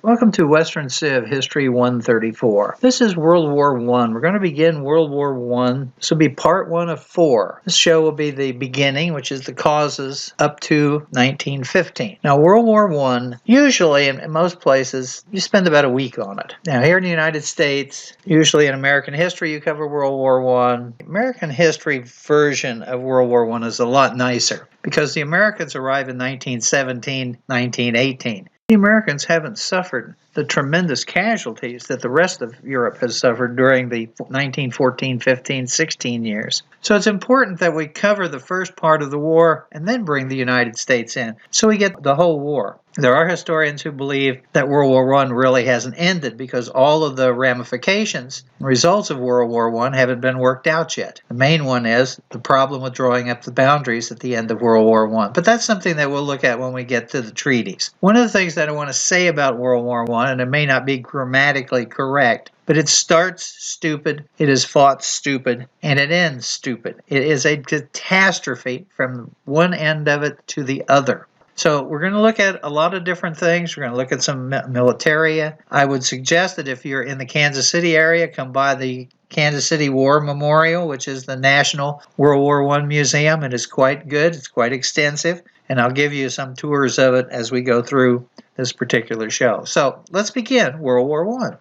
Welcome to Western Civ History 134. This is World War I. We're going to begin World War I. This will be part 1 of 4. This show will be the beginning, which is the causes up to 1915. Now, World War I, usually in most places, you spend about a week on it. Now, here in the United States, usually in American history, you cover World War I. American history version of World War I is a lot nicer because the Americans arrive in 1917, 1918. The Americans haven't suffered the tremendous casualties that the rest of Europe has suffered during the 1914, 15, 16 years. So it's important that we cover the first part of the war and then bring the United States in so we get the whole war. There are historians who believe that World War I really hasn't ended because all of the ramifications and results of World War I haven't been worked out yet. The main one is the problem with drawing up the boundaries at the end of World War I. But that's something that we'll look at when we get to the treaties. One of the things that I want to say about World War I, and it may not be grammatically correct, but it starts stupid, it is fought stupid, and it ends stupid. It is a catastrophe from one end of it to the other. So we're going to look at a lot of different things. We're going to look at some militaria. I would suggest that if you're in the Kansas City area, come by the Kansas City War Memorial, which is the National World War I Museum. It is quite good. It's quite extensive. And I'll give you some tours of it as we go through this particular show. So let's begin World War I.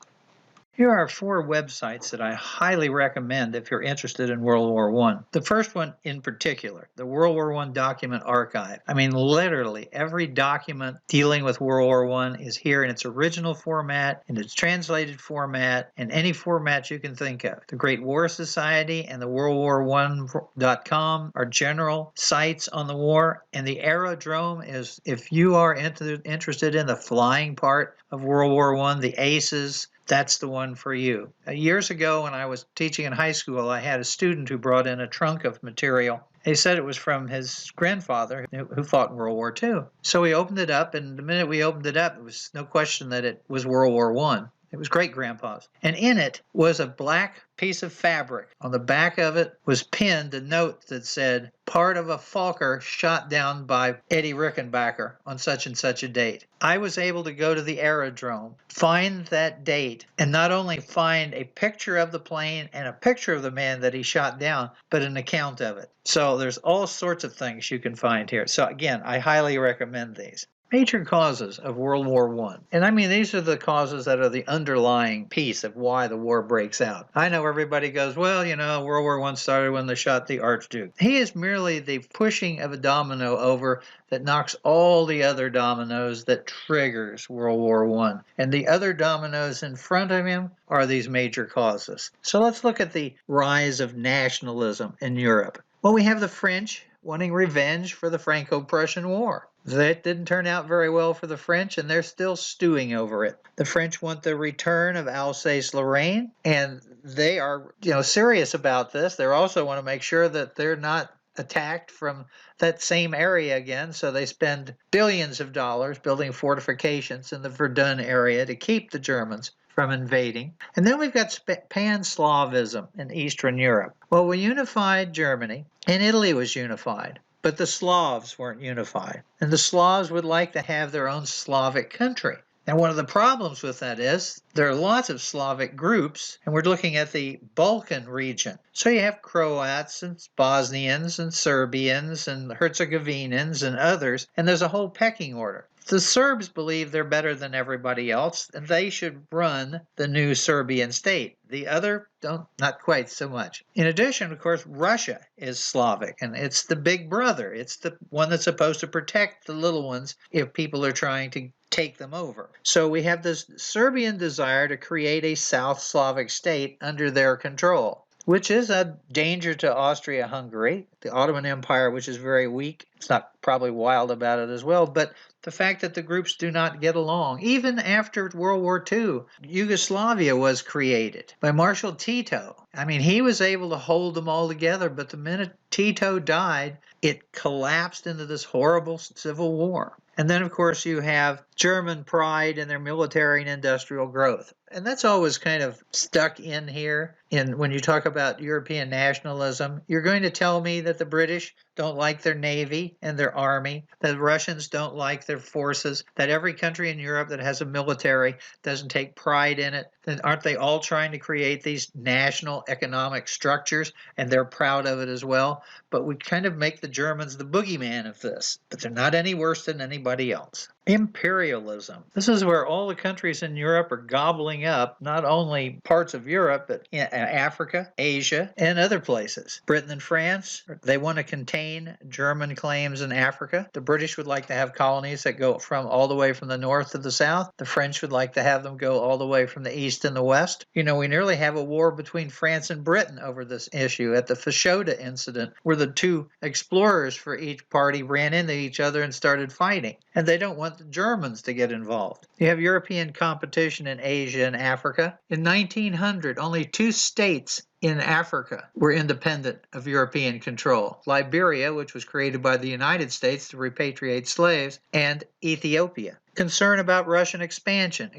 Here are 4 websites that I highly recommend if you're interested in World War I. The first one in particular, the World War I Document Archive. I mean, literally every document dealing with World War I is here in its original format, in its translated format, in any format you can think of. The Great War Society and the WorldWar1.com are general sites on the war, and the Aerodrome is, if you are interested in the flying part of World War I, the ACES, that's the one for you. Years ago when I was teaching in high school, I had a student who brought in a trunk of material. He said it was from his grandfather who fought in World War II. So we opened it up, and the minute we opened it up, it was no question that it was World War I. It was great-grandpa's. And in it was a black piece of fabric. On the back of it was pinned a note that said, part of a Fokker shot down by Eddie Rickenbacker on such and such a date. I was able to go to the Aerodrome, find that date, and not only find a picture of the plane and a picture of the man that he shot down, but an account of it. So there's all sorts of things you can find here. So again, I highly recommend these. Major causes of World War I. And I mean, these are the causes that are the underlying piece of why the war breaks out. I know everybody goes, well, you know, World War I started when they shot the Archduke. He is merely the pushing of a domino over that knocks all the other dominoes that triggers World War I. And the other dominoes in front of him are these major causes. So let's look at the rise of nationalism in Europe. Well, we have the French wanting revenge for the Franco-Prussian War. That didn't turn out very well for the French, and they're still stewing over it. The French want the return of Alsace-Lorraine, and they are, serious about this. They also want to make sure that they're not attacked from that same area again, so they spend billions of dollars building fortifications in the Verdun area to keep the Germans from invading. And then we've got Pan-Slavism in Eastern Europe. Well, we unified Germany, and Italy was unified. But the Slavs weren't unified. And the Slavs would like to have their own Slavic country. And one of the problems with that is there are lots of Slavic groups, and we're looking at the Balkan region. So you have Croats and Bosnians and Serbians and Herzegovinans and others, and there's a whole pecking order. The Serbs believe they're better than everybody else, and they should run the new Serbian state. The other don't, not quite so much. In addition, of course, Russia is Slavic, and it's the big brother. It's the one that's supposed to protect the little ones if people are trying to take them over. So we have this Serbian desire to create a South Slavic state under their control, which is a danger to Austria-Hungary, the Ottoman Empire, which is very weak. It's not probably wild about it as well, but the fact that the groups do not get along. Even after World War II, Yugoslavia was created by Marshal Tito. I mean, he was able to hold them all together, but the minute Tito died, it collapsed into this horrible civil war. And then, of course, you have German pride in their military and industrial growth. And that's always kind of stuck in here. When you talk about European nationalism, you're going to tell me that the British don't like their navy and their army, that the Russians don't like their forces, that every country in Europe that has a military doesn't take pride in it. Then aren't they all trying to create these national economic structures, and they're proud of it as well? But we kind of make the Germans the boogeyman of this, but they're not any worse than anybody else. Imperialism. This is where all the countries in Europe are gobbling up not only parts of Europe, but Africa, Asia, and other places. Britain and France, they want to contain German claims in Africa. The British would like to have colonies that go from all the way from the north to the south. The French would like to have them go all the way from the east and the west. You know, we nearly have a war between France and Britain over this issue at the Fashoda incident, where the two explorers for each party ran into each other and started fighting. And they don't want the Germans to get involved. You have European competition in Asia and Africa. In 1900, only 2 states in Africa were independent of European control. Liberia, which was created by the United States to repatriate slaves, and Ethiopia. Concern about Russian expansion.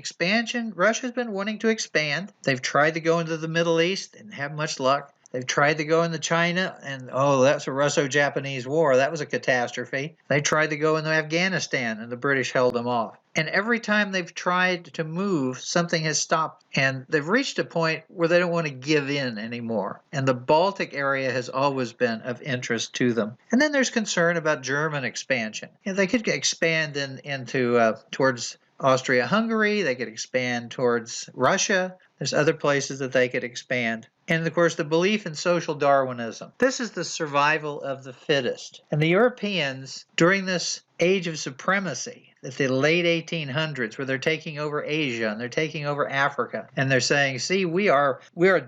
Russia's been wanting to expand. They've tried to go into the Middle East, didn't have much luck. They've tried to go into China, and that's a Russo-Japanese war. That was a catastrophe. They tried to go into Afghanistan, and the British held them off. And every time they've tried to move, something has stopped. And they've reached a point where they don't want to give in anymore. And the Baltic area has always been of interest to them. And then there's concern about German expansion. They could expand into towards Austria-Hungary. They could expand towards Russia. There's other places that they could expand. And, of course, the belief in social Darwinism. This is the survival of the fittest. And the Europeans, during this age of supremacy, at the late 1800s, where they're taking over Asia and they're taking over Africa, and they're saying, see, we are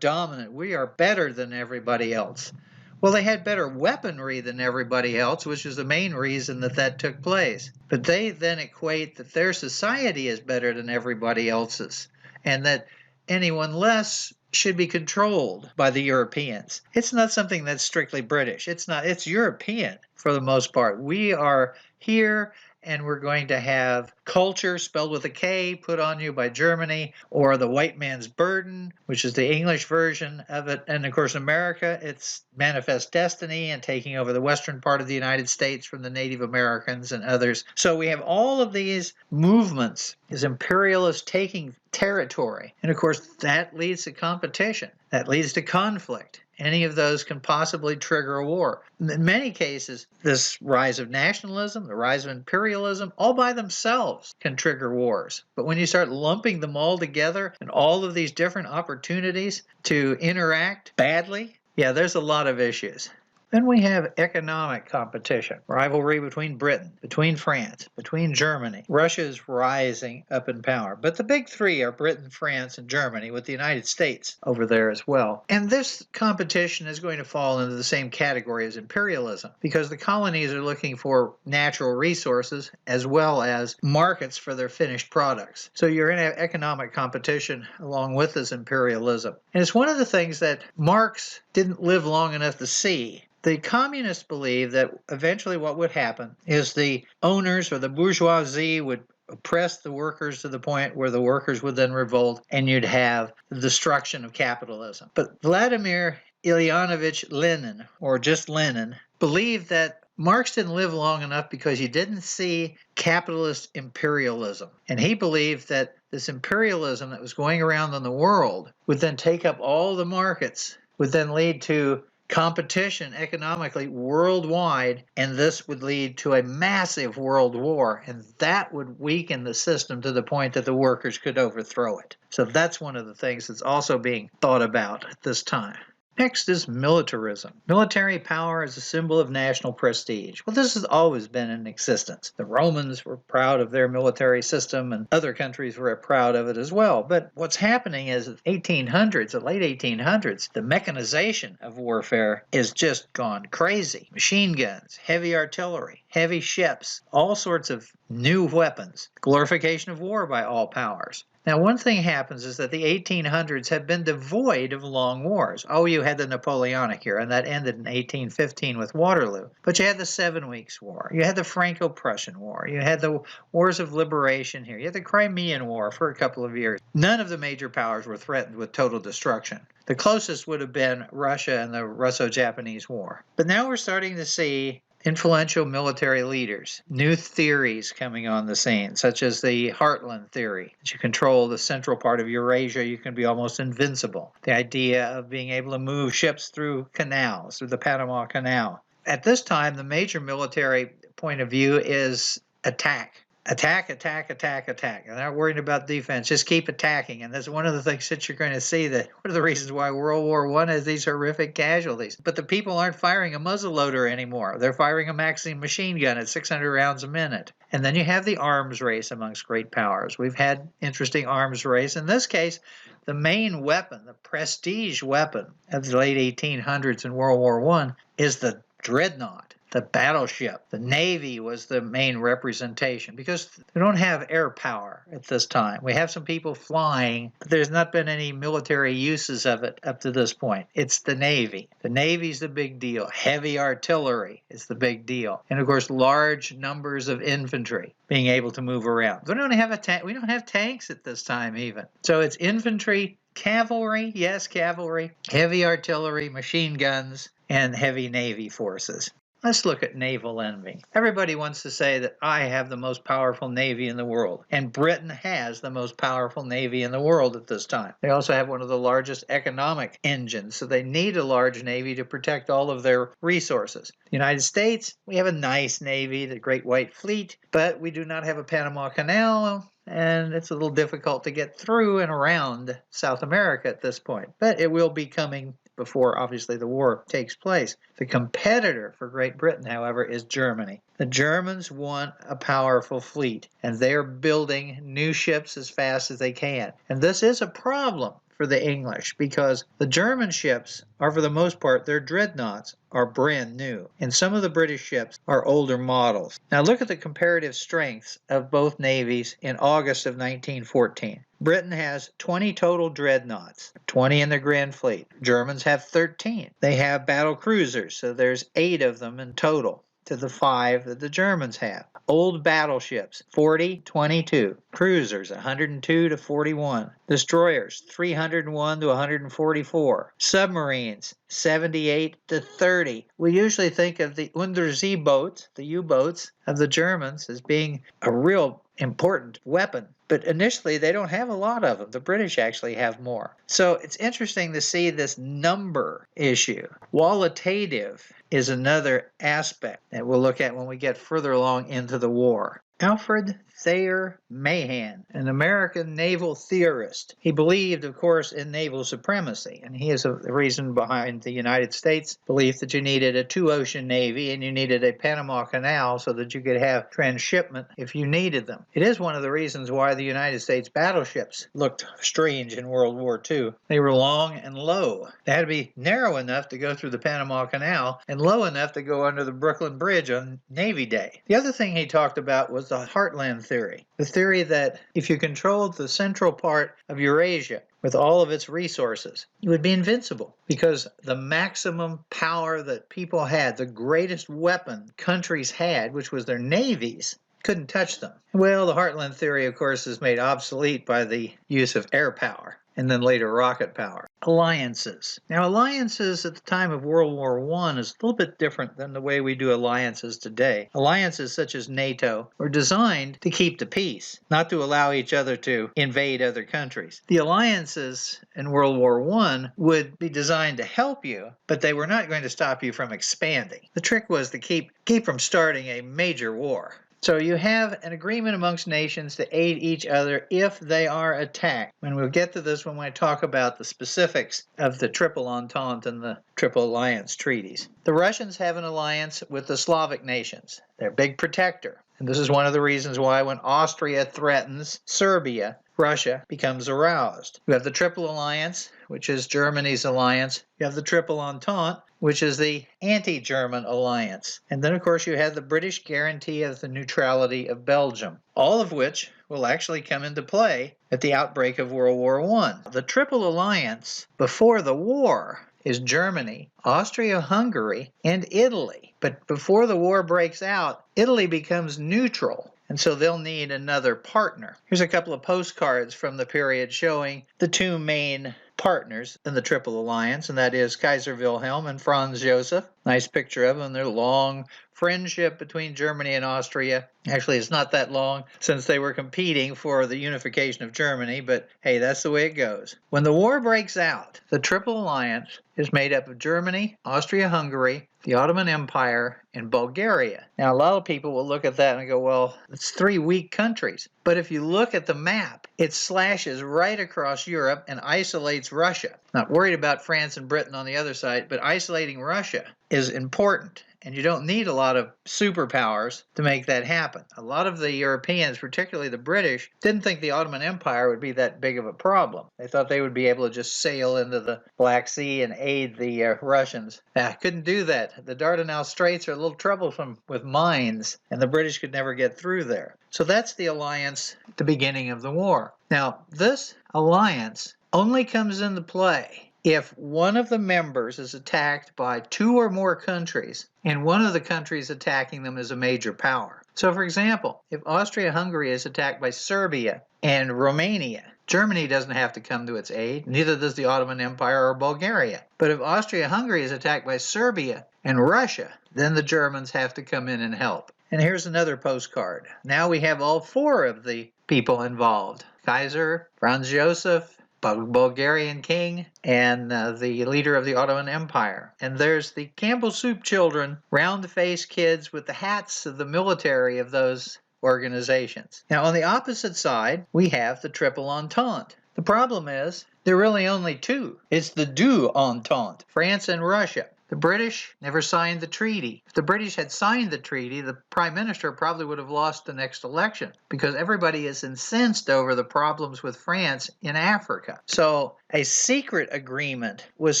dominant. We are better than everybody else. Well, they had better weaponry than everybody else, which is the main reason that took place. But they then equate that their society is better than everybody else's, and that anyone less should be controlled by the Europeans. It's not something that's strictly British. It's European for the most part. We are here, and we're going to have culture, spelled with a K, put on you by Germany, or the white man's burden, which is the English version of it. And of course, America, it's manifest destiny and taking over the western part of the United States from the Native Americans and others. So we have all of these movements, these imperialists taking territory. And of course, that leads to competition. That leads to conflict. Any of those can possibly trigger a war. In many cases, this rise of nationalism, the rise of imperialism, all by themselves can trigger wars. But when you start lumping them all together and all of these different opportunities to interact badly, yeah, there's a lot of issues. Then we have economic competition, rivalry between Britain, between France, between Germany. Russia is rising up in power. But the big three are Britain, France, and Germany, with the United States over there as well. And this competition is going to fall into the same category as imperialism, because the colonies are looking for natural resources as well as markets for their finished products. So you're going to have economic competition along with this imperialism. And it's one of the things that Marx didn't live long enough to see. The communists believed that eventually what would happen is the owners or the bourgeoisie would oppress the workers to the point where the workers would then revolt, and you'd have the destruction of capitalism. But Vladimir Ilyich Lenin, or just Lenin, believed that Marx didn't live long enough because he didn't see capitalist imperialism. And he believed that this imperialism that was going around in the world would then take up all the markets, would then lead to competition economically worldwide, and this would lead to a massive world war, and that would weaken the system to the point that the workers could overthrow it. So that's one of the things that's also being thought about at this time. Next is militarism. Military power is a symbol of national prestige. Well, this has always been in existence. The Romans were proud of their military system, and other countries were proud of it as well. But what's happening is the 1800s, the late 1800s, the mechanization of warfare is just gone crazy. Machine guns, heavy artillery, heavy ships, all sorts of new weapons, glorification of war by all powers. Now, one thing happens is that the 1800s have been devoid of long wars. Oh, you had the Napoleonic era, and that ended in 1815 with Waterloo. But you had the 7 Weeks' War. You had the Franco-Prussian War. You had the Wars of Liberation here. You had the Crimean War for a couple of years. None of the major powers were threatened with total destruction. The closest would have been Russia and the Russo-Japanese War. But now we're starting to see influential military leaders, new theories coming on the scene, such as the Heartland theory, that you control the central part of Eurasia, you can be almost invincible. The idea of being able to move ships through canals, through the Panama Canal. At this time, the major military point of view is attack. Attack, attack, attack, attack. They're not worried about defense. Just keep attacking. And that's one of the things that you're going to see, that one of the reasons why World War I has these horrific casualties. But the people aren't firing a muzzleloader anymore. They're firing a Maxim machine gun at 600 rounds a minute. And then you have the arms race amongst great powers. We've had interesting arms race. In this case, the main weapon, the prestige weapon of the late 1800s and World War I is the dreadnought. The battleship. The Navy was the main representation because we don't have air power at this time. We have some people flying, but there's not been any military uses of it up to this point. It's the Navy. The Navy's the big deal. Heavy artillery is the big deal. And of course, large numbers of infantry being able to move around. We don't have tanks at this time even. So it's infantry, cavalry, yes, cavalry, heavy artillery, machine guns, and heavy Navy forces. Let's look at naval envy. Everybody wants to say that I have the most powerful navy in the world, and Britain has the most powerful navy in the world at this time. They also have one of the largest economic engines, so they need a large navy to protect all of their resources. The United States, we have a nice navy, the Great White Fleet, but we do not have a Panama Canal, and it's a little difficult to get through and around South America at this point. But it will be coming before, obviously, the war takes place. The competitor for Great Britain, however, is Germany. The Germans want a powerful fleet, and they're building new ships as fast as they can. And this is a problem for the English because the German ships are, for the most part, their dreadnoughts are brand new, and some of the British ships are older models. Now look at the comparative strengths of both navies in August of 1914. Britain has 20 total dreadnoughts, 20 in their Grand Fleet. Germans have 13. They have battle cruisers, so there's 8 of them in total to the 5 that the Germans have. Old battleships, 40, 22. Cruisers, 102 to 41. Destroyers, 301 to 144. Submarines, 78 to 30. We usually think of the Unterseeboot, the U-boats of the Germans, as being a real important weapon. But initially, they don't have a lot of them. The British actually have more. So it's interesting to see this number issue. Qualitative is another aspect that we'll look at when we get further along into the war. Alfred Thayer Mahan, an American naval theorist. He believed, of course, in naval supremacy, and he is the reason behind the United States' belief that you needed a 2-ocean navy and you needed a Panama Canal so that you could have transshipment if you needed them. It is one of the reasons why the United States battleships looked strange in World War II. They were long and low. They had to be narrow enough to go through the Panama Canal and low enough to go under the Brooklyn Bridge on Navy Day. The other thing he talked about was the Heartland theory. The theory that if you controlled the central part of Eurasia with all of its resources, you would be invincible because the maximum power that people had, the greatest weapon countries had, which was their navies, couldn't touch them. Well, the Heartland theory, of course, is made obsolete by the use of air power and then later rocket power. Alliances. Now, alliances at the time of World War I is a little bit different than the way we do alliances today. Alliances such as NATO were designed to keep the peace, not to allow each other to invade other countries. The alliances in World War I would be designed to help you, but they were not going to stop you from expanding. The trick was to keep from starting a major war. So you have an agreement amongst nations to aid each other if they are attacked. And we'll get to this when I talk about the specifics of the Triple Entente and the Triple Alliance treaties. The Russians have an alliance with the Slavic nations. They're a big protector. And this is one of the reasons why when Austria threatens Serbia, Russia becomes aroused. You have the Triple Alliance, which is Germany's alliance. You have the Triple Entente, which is the anti-German alliance. And then, of course, you have the British guarantee of the neutrality of Belgium, all of which will actually come into play at the outbreak of World War I. The Triple Alliance before the war is Germany, Austria-Hungary, and Italy. But before the war breaks out, Italy becomes neutral. And so they'll need another partner. Here's a couple of postcards from the period showing the two main partners in the Triple Alliance, and that is Kaiser Wilhelm and Franz Joseph. Nice picture of them, their long friendship between Germany and Austria. Actually, it's not that long since they were competing for the unification of Germany, but hey, that's the way it goes. When the war breaks out, the Triple Alliance is made up of Germany, Austria-Hungary, the Ottoman Empire, and Bulgaria. Now, a lot of people will look at that and go, well, it's 3 weak countries. But if you look at the map, it slashes right across Europe and isolates Russia. Not worried about France and Britain on the other side, but isolating Russia is important. And you don't need a lot of superpowers to make that happen. A lot of the Europeans, particularly the British, didn't think the Ottoman Empire would be that big of a problem. They thought they would be able to just sail into the Black Sea and aid the Russians. Couldn't do that. The Dardanelles Straits are a little troublesome with mines, and the British could never get through there. So that's the alliance at the beginning of the war. Now, this alliance only comes into play if one of the members is attacked by 2 or more countries, and one of the countries attacking them is a major power. So, for example, if Austria-Hungary is attacked by Serbia and Romania, Germany doesn't have to come to its aid, neither does the Ottoman Empire or Bulgaria. But if Austria-Hungary is attacked by Serbia and Russia, then the Germans have to come in and help. And here's another postcard. Now we have all 4 of the people involved. Kaiser, Franz Joseph, Bulgarian king, and the leader of the Ottoman Empire. And there's the Campbell Soup children, round-faced kids with the hats of the military of those organizations. Now, on the opposite side, we have the Triple Entente. The problem is, there are really only 2. It's the Deux Entente, France and Russia. The British never signed the treaty. If the British had signed the treaty, the Prime Minister probably would have lost the next election because everybody is incensed over the problems with France in Africa. So a secret agreement was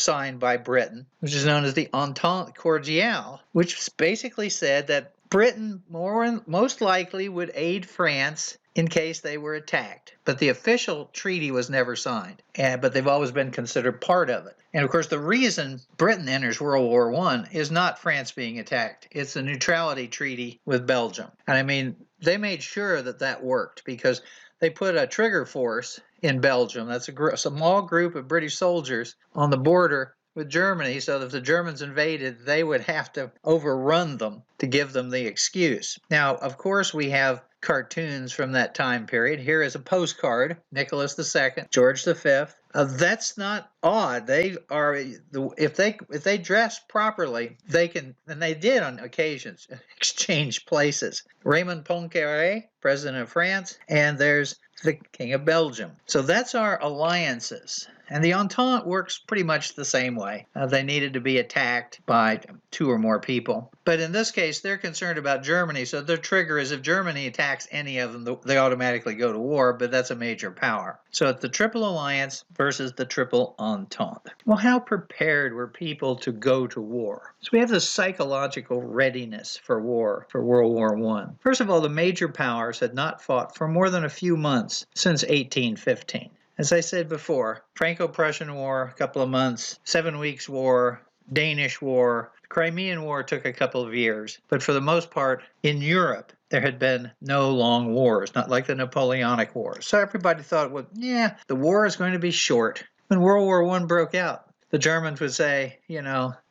signed by Britain, which is known as the Entente Cordiale, which basically said that Britain most likely would aid France in case they were attacked. But the official treaty was never signed, but they've always been considered part of it. And of course, the reason Britain enters World War I is not France being attacked. It's the neutrality treaty with Belgium. And I mean, they made sure that that worked because they put a trigger force in Belgium. That's a small group of British soldiers on the border with Germany, so that if the Germans invaded, they would have to overrun them to give them the excuse. Now, of course, we have cartoons from that time period. Here is a postcard, Nicholas II, George V. That's not odd. They are, if they dress properly, they can, and they did on occasions, exchange places. Raymond Poincaré, President of France, and there's the King of Belgium. So that's our alliances. And the Entente works pretty much the same way. They needed to be attacked by 2 or more people. But in this case, they're concerned about Germany, so their trigger is if Germany attacks any of them, they automatically go to war, but that's a major power. So it's the Triple Alliance versus the Triple Entente. Well, how prepared were people to go to war? So we have the psychological readiness for war, for World War I. First of all, the major powers had not fought for more than a few months since 1815. As I said before, Franco-Prussian War, a couple of months, 7 Weeks War, Danish War, the Crimean War took a couple of years. But for the most part, in Europe, there had been no long wars, not like the Napoleonic Wars. So everybody thought, well, yeah, the war is going to be short. When World War I broke out, the Germans would say,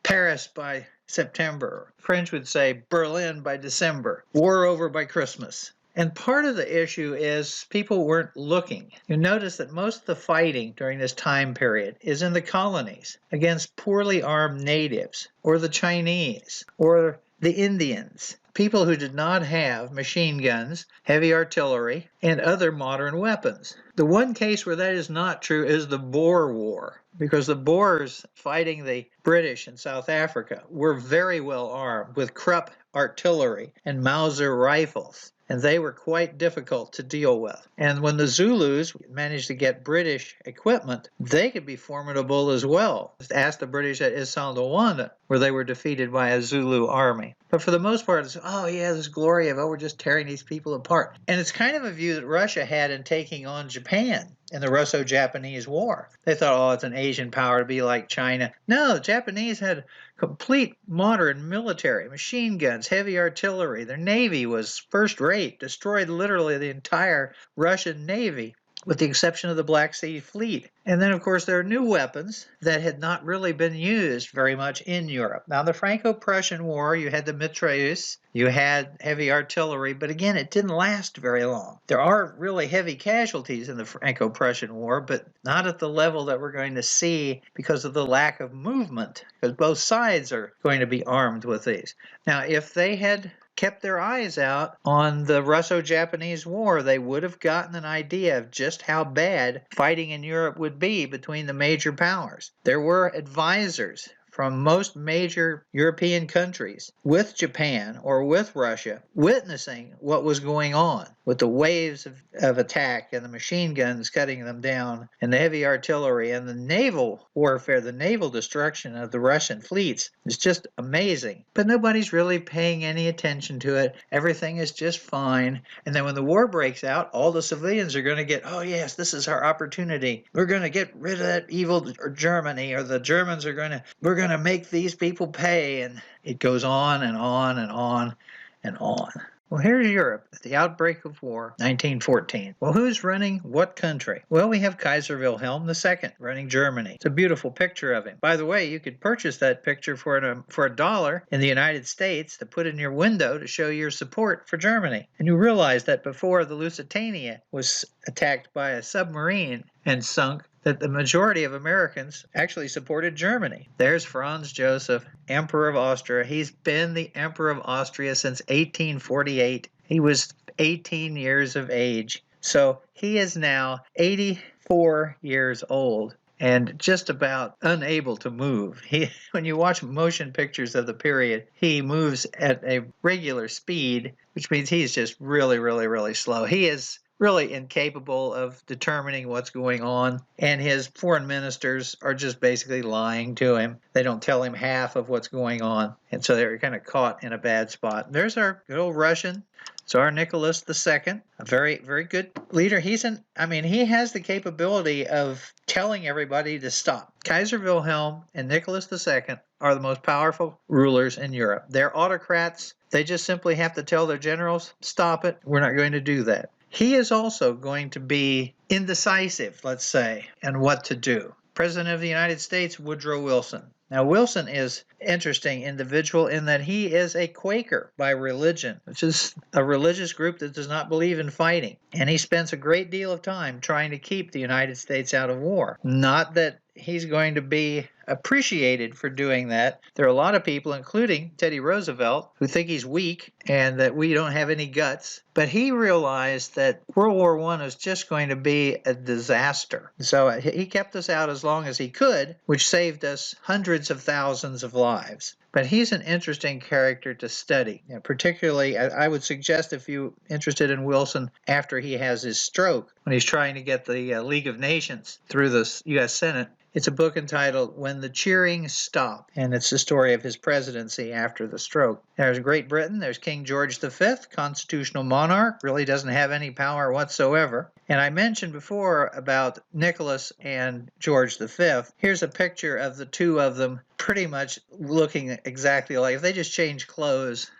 Paris by September. French would say Berlin by December. War over by Christmas. And part of the issue is people weren't looking. You notice that most of the fighting during this time period is in the colonies against poorly armed natives or the Chinese or the Indians. people who did not have machine guns, heavy artillery, and other modern weapons. The one case where that is not true is the Boer War, because the Boers fighting the British in South Africa were very well armed with Krupp artillery and Mauser rifles, and they were quite difficult to deal with. And when the Zulus managed to get British equipment, they could be formidable as well. Just ask the British at Isandlwana, where they were defeated by a Zulu army. But for the most part, it's, oh yeah, this glory of, oh, we're just tearing these people apart. And it's kind of a view that Russia had in taking on Japan in the Russo-Japanese War. They thought, oh, it's an Asian power to be like China. No, the Japanese had complete modern military, machine guns, heavy artillery. Their navy was first rate, destroyed literally the entire Russian navy, with the exception of the Black Sea Fleet. And then, of course, there are new weapons that had not really been used very much in Europe. Now, the Franco-Prussian War, you had the mitrailleuse, you had heavy artillery, but again, it didn't last very long. There are really heavy casualties in the Franco-Prussian War, but not at the level that we're going to see because of the lack of movement, because both sides are going to be armed with these. Now, if they had kept their eyes out on the Russo-Japanese War, they would have gotten an idea of just how bad fighting in Europe would be between the major powers. There were advisors from most major European countries with Japan or with Russia witnessing what was going on with the waves of attack and the machine guns cutting them down and the heavy artillery and the naval warfare, the naval destruction of the Russian fleets is just amazing. But nobody's really paying any attention to it. Everything is just fine. And then when the war breaks out, all the civilians are going to get, oh yes, this is our opportunity. We're going to get rid of that evil Germany, or the Germans are we're going to make these people pay. And it goes on and on and on and on. Well, here's Europe at the outbreak of war, 1914. Well, who's running what country? Well, we have Kaiser Wilhelm II running Germany. It's a beautiful picture of him. By the way, you could purchase that picture for $1 in the United States to put in your window to show your support for Germany. And you realize that before the Lusitania was attacked by a submarine and sunk, that the majority of Americans actually supported Germany. There's Franz Joseph, Emperor of Austria. He's been the Emperor of Austria since 1848. He was 18 years of age. So he is now 84 years old and just about unable to move. When you watch motion pictures of the period, he moves at a regular speed, which means he's just really, really, really slow. He is really incapable of determining what's going on, and his foreign ministers are just basically lying to him. They don't tell him half of what's going on, and so they're kind of caught in a bad spot. There's our good old Russian Tsar Nicholas II, a very, very good leader. He has the capability of telling everybody to stop. Kaiser Wilhelm and Nicholas II are the most powerful rulers in Europe. They're autocrats. They just simply have to tell their generals, stop it, we're not going to do that. He is also going to be indecisive, let's say, in what to do. President of the United States, Woodrow Wilson. Now, Wilson is an interesting individual in that he is a Quaker by religion, which is a religious group that does not believe in fighting. And he spends a great deal of time trying to keep the United States out of war. Not that he's going to be appreciated for doing that. There are a lot of people, including Teddy Roosevelt, who think he's weak and that we don't have any guts. But he realized that World War I is just going to be a disaster. So he kept us out as long as he could, which saved us hundreds of thousands of lives. But he's an interesting character to study. Particularly, I would suggest if you're interested in Wilson after he has his stroke, when he's trying to get the League of Nations through the U.S. Senate. It's a book entitled When the Cheering Stopped, and it's the story of his presidency after the stroke. There's Great Britain. There's King George V, constitutional monarch, really doesn't have any power whatsoever. And I mentioned before about Nicholas and George V. Here's a picture of the two of them pretty much looking exactly like, if they just changed clothes,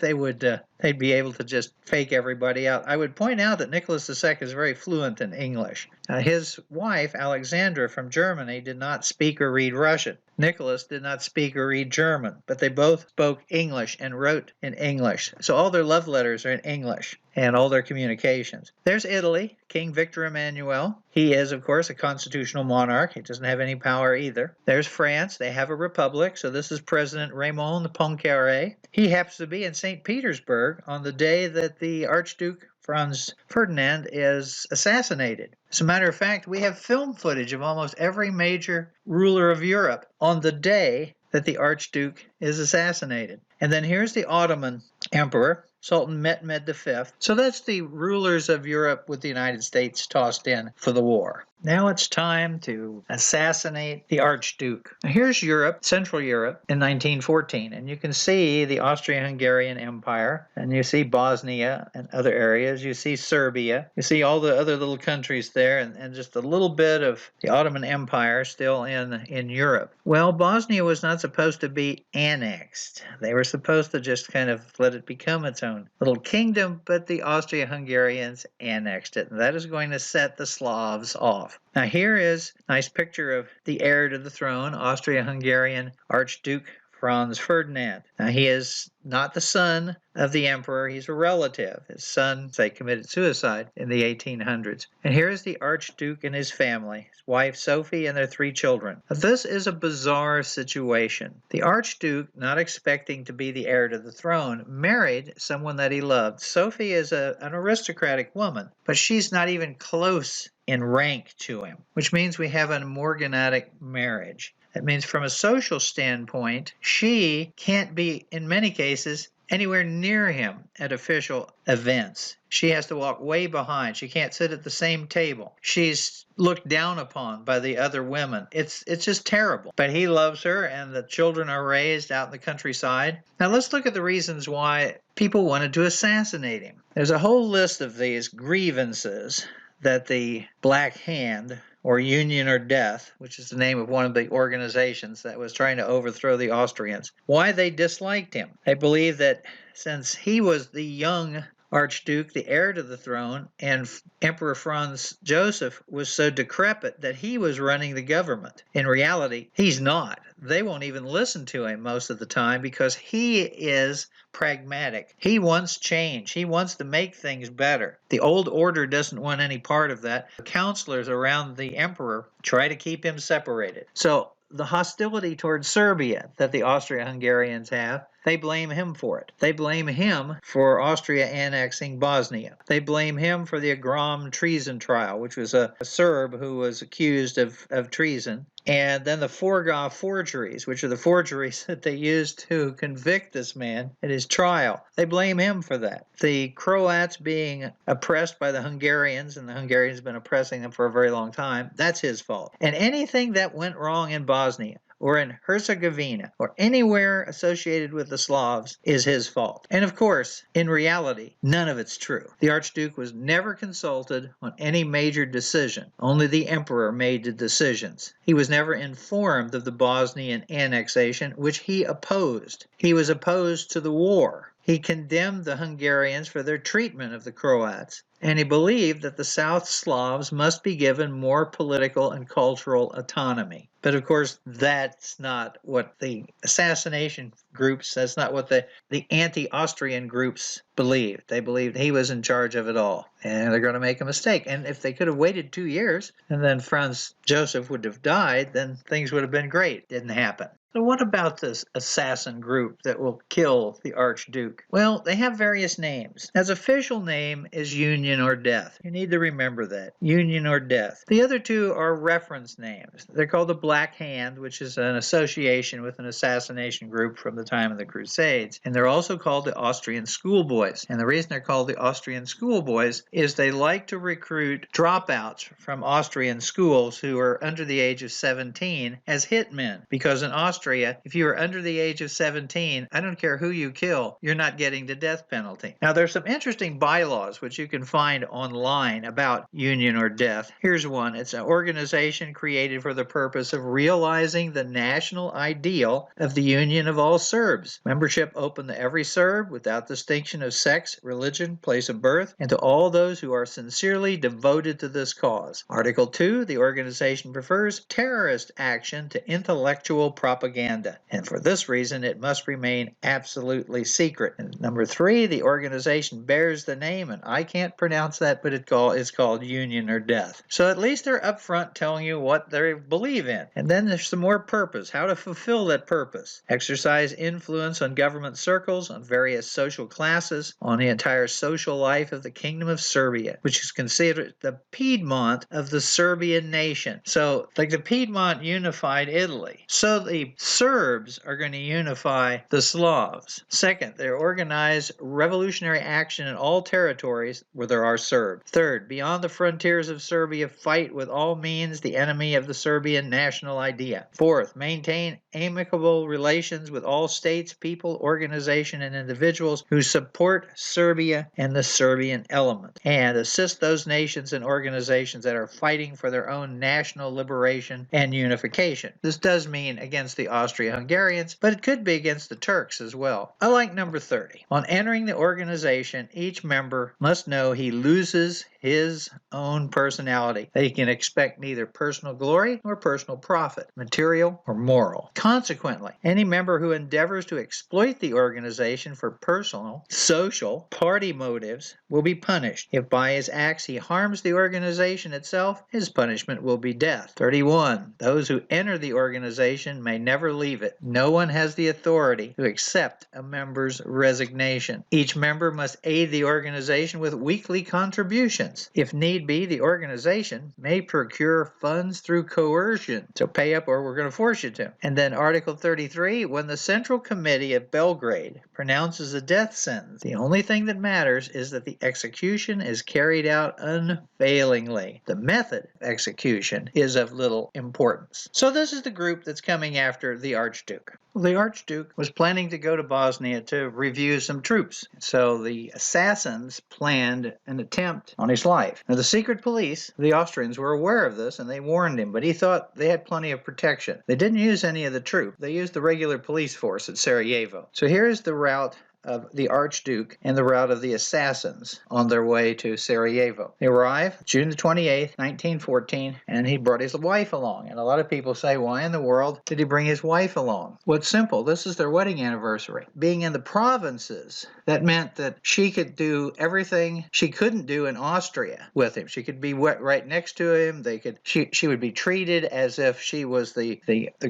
they'd be able to just fake everybody out. I would point out that Nicholas II is very fluent in English. His wife, Alexandra from Germany, did not speak or read Russian. Nicholas did not speak or read German, but they both spoke English and wrote in English. So all their love letters are in English and all their communications. There's Italy, King Victor Emmanuel. He is, of course, a constitutional monarch. He doesn't have any power either. There's France. They have a republic. So this is President Raymond Poincaré. He happens to be in St. Petersburg on the day that the Archduke Franz Ferdinand is assassinated. As a matter of fact, we have film footage of almost every major ruler of Europe on the day that the Archduke is assassinated. And then here's the Ottoman Emperor, Sultan Mehmed V. So that's the rulers of Europe with the United States tossed in for the war. Now it's time to assassinate the Archduke. Now here's Europe, Central Europe, in 1914, and you can see the Austro-Hungarian Empire, and you see Bosnia and other areas. You see Serbia. You see all the other little countries there, and just a little bit of the Ottoman Empire still in Europe. Well, Bosnia was not supposed to be annexed. They were supposed to just kind of let it become its own little kingdom, but the Austro-Hungarians annexed it, and that is going to set the Slavs off. Now here is a nice picture of the heir to the throne, Austro-Hungarian Archduke Franz Ferdinand. Now he is not the son of the emperor, he's a relative. His son, say, committed suicide in the 1800s. And here is the Archduke and his family, his wife Sophie and their 3 children. Now, this is a bizarre situation. The Archduke, not expecting to be the heir to the throne, married someone that he loved. Sophie is an aristocratic woman, but she's not even close in rank to him, which means we have a morganatic marriage. That means from a social standpoint, she can't be, in many cases, anywhere near him at official events. She has to walk way behind. She can't sit at the same table. She's looked down upon by the other women. It's just terrible. But he loves her, and the children are raised out in the countryside. Now let's look at the reasons why people wanted to assassinate him. There's a whole list of these grievances that the Black Hand, or Union or Death, which is the name of one of the organizations that was trying to overthrow the Austrians, why they disliked him. They believed that since he was the young Archduke, the heir to the throne, and Emperor Franz Joseph was so decrepit that he was running the government. In reality, he's not. They won't even listen to him most of the time because he is pragmatic. He wants change. He wants to make things better. The old order doesn't want any part of that. The counselors around the emperor try to keep him separated. So the hostility towards Serbia that the Austro-Hungarians have, they blame him for it. They blame him for Austria annexing Bosnia. They blame him for the Agram treason trial, which was a Serb who was accused of treason. And then the Forgov forgeries, which are the forgeries that they used to convict this man at his trial. They blame him for that. The Croats being oppressed by the Hungarians, and the Hungarians have been oppressing them for a very long time, that's his fault. And anything that went wrong in Bosnia, or in Herzegovina, or anywhere associated with the Slavs, is his fault. And of course, in reality, none of it's true. The Archduke was never consulted on any major decision. Only the emperor made the decisions. He was never informed of the Bosnian annexation, which he opposed. He was opposed to the war. He condemned the Hungarians for their treatment of the Croats, and he believed that the South Slavs must be given more political and cultural autonomy. But of course, that's not what the assassination groups, that's not what the anti-Austrian groups believed. They believed he was in charge of it all, and they're going to make a mistake. And if they could have waited 2 years, and then Franz Joseph would have died, then things would have been great. Didn't happen. So what about this assassin group that will kill the Archduke? Well, they have various names. His official name is Union or Death. You need to remember that. Union or Death. The other 2 are reference names. They're called the Black Hand, which is an association with an assassination group from the time of the Crusades. And they're also called the Austrian Schoolboys. And the reason they're called the Austrian Schoolboys is they like to recruit dropouts from Austrian schools who are under the age of 17 as hitmen. Because in Austria, Austria, if you are under the age of 17, I don't care who you kill, you're not getting the death penalty. Now, there's some interesting bylaws which you can find online about union or death. Here's one. It's an organization created for the purpose of realizing the national ideal of the union of all Serbs. Membership open to every Serb without distinction of sex, religion, place of birth, and to all those who are sincerely devoted to this cause. Article 2, the organization prefers terrorist action to intellectual propaganda, and for this reason it must remain absolutely secret. And number 3, the organization bears the name, and I can't pronounce that, but it's called Union or Death. So at least they're upfront telling you what they believe in. And then there's some more purpose, how to fulfill that purpose. Exercise influence on government circles, on various social classes, on the entire social life of the Kingdom of Serbia, which is considered the Piedmont of the Serbian nation. So, like the Piedmont unified Italy. So the Serbs are going to unify the Slavs. Second, they organize revolutionary action in all territories where there are Serbs. Third, beyond the frontiers of Serbia, fight with all means the enemy of the Serbian national idea. Fourth, maintain amicable relations with all states, people, organizations, and individuals who support Serbia and the Serbian element, and assist those nations and organizations that are fighting for their own national liberation and unification. This does mean against the Austro-Hungarians, but it could be against the Turks as well. I like number 30. On entering the organization, each member must know he loses his own personality, that he can expect neither personal glory nor personal profit, material or moral. Consequently, any member who endeavors to exploit the organization for personal, social, party motives will be punished. If by his acts he harms the organization itself, his punishment will be death. 31. Those who enter the organization may never leave it. No one has the authority to accept a member's resignation. Each member must aid the organization with weekly contributions. If need be, the organization may procure funds through coercion. So pay up or we're going to force you to. And then Article 33, when the Central Committee of Belgrade pronounces a death sentence, the only thing that matters is that the execution is carried out unfailingly. The method of execution is of little importance. So this is the group that's coming after the Archduke. Well, the Archduke was planning to go to Bosnia to review some troops. So the assassins planned an attempt on his life. Now the secret police, the Austrians, were aware of this and they warned him, but he thought they had plenty of protection. They didn't use any of the troops. They used the regular police force at Sarajevo. So here's the route of the Archduke and the route of the assassins on their way to Sarajevo. They arrive June the 28th, 1914, and he brought his wife along. And a lot of people say, why in the world did he bring his wife along? Well, it's simple. This is their wedding anniversary. Being in the provinces, that meant that she could do everything she couldn't do in Austria with him. She could be right next to him. She would be treated as if she was the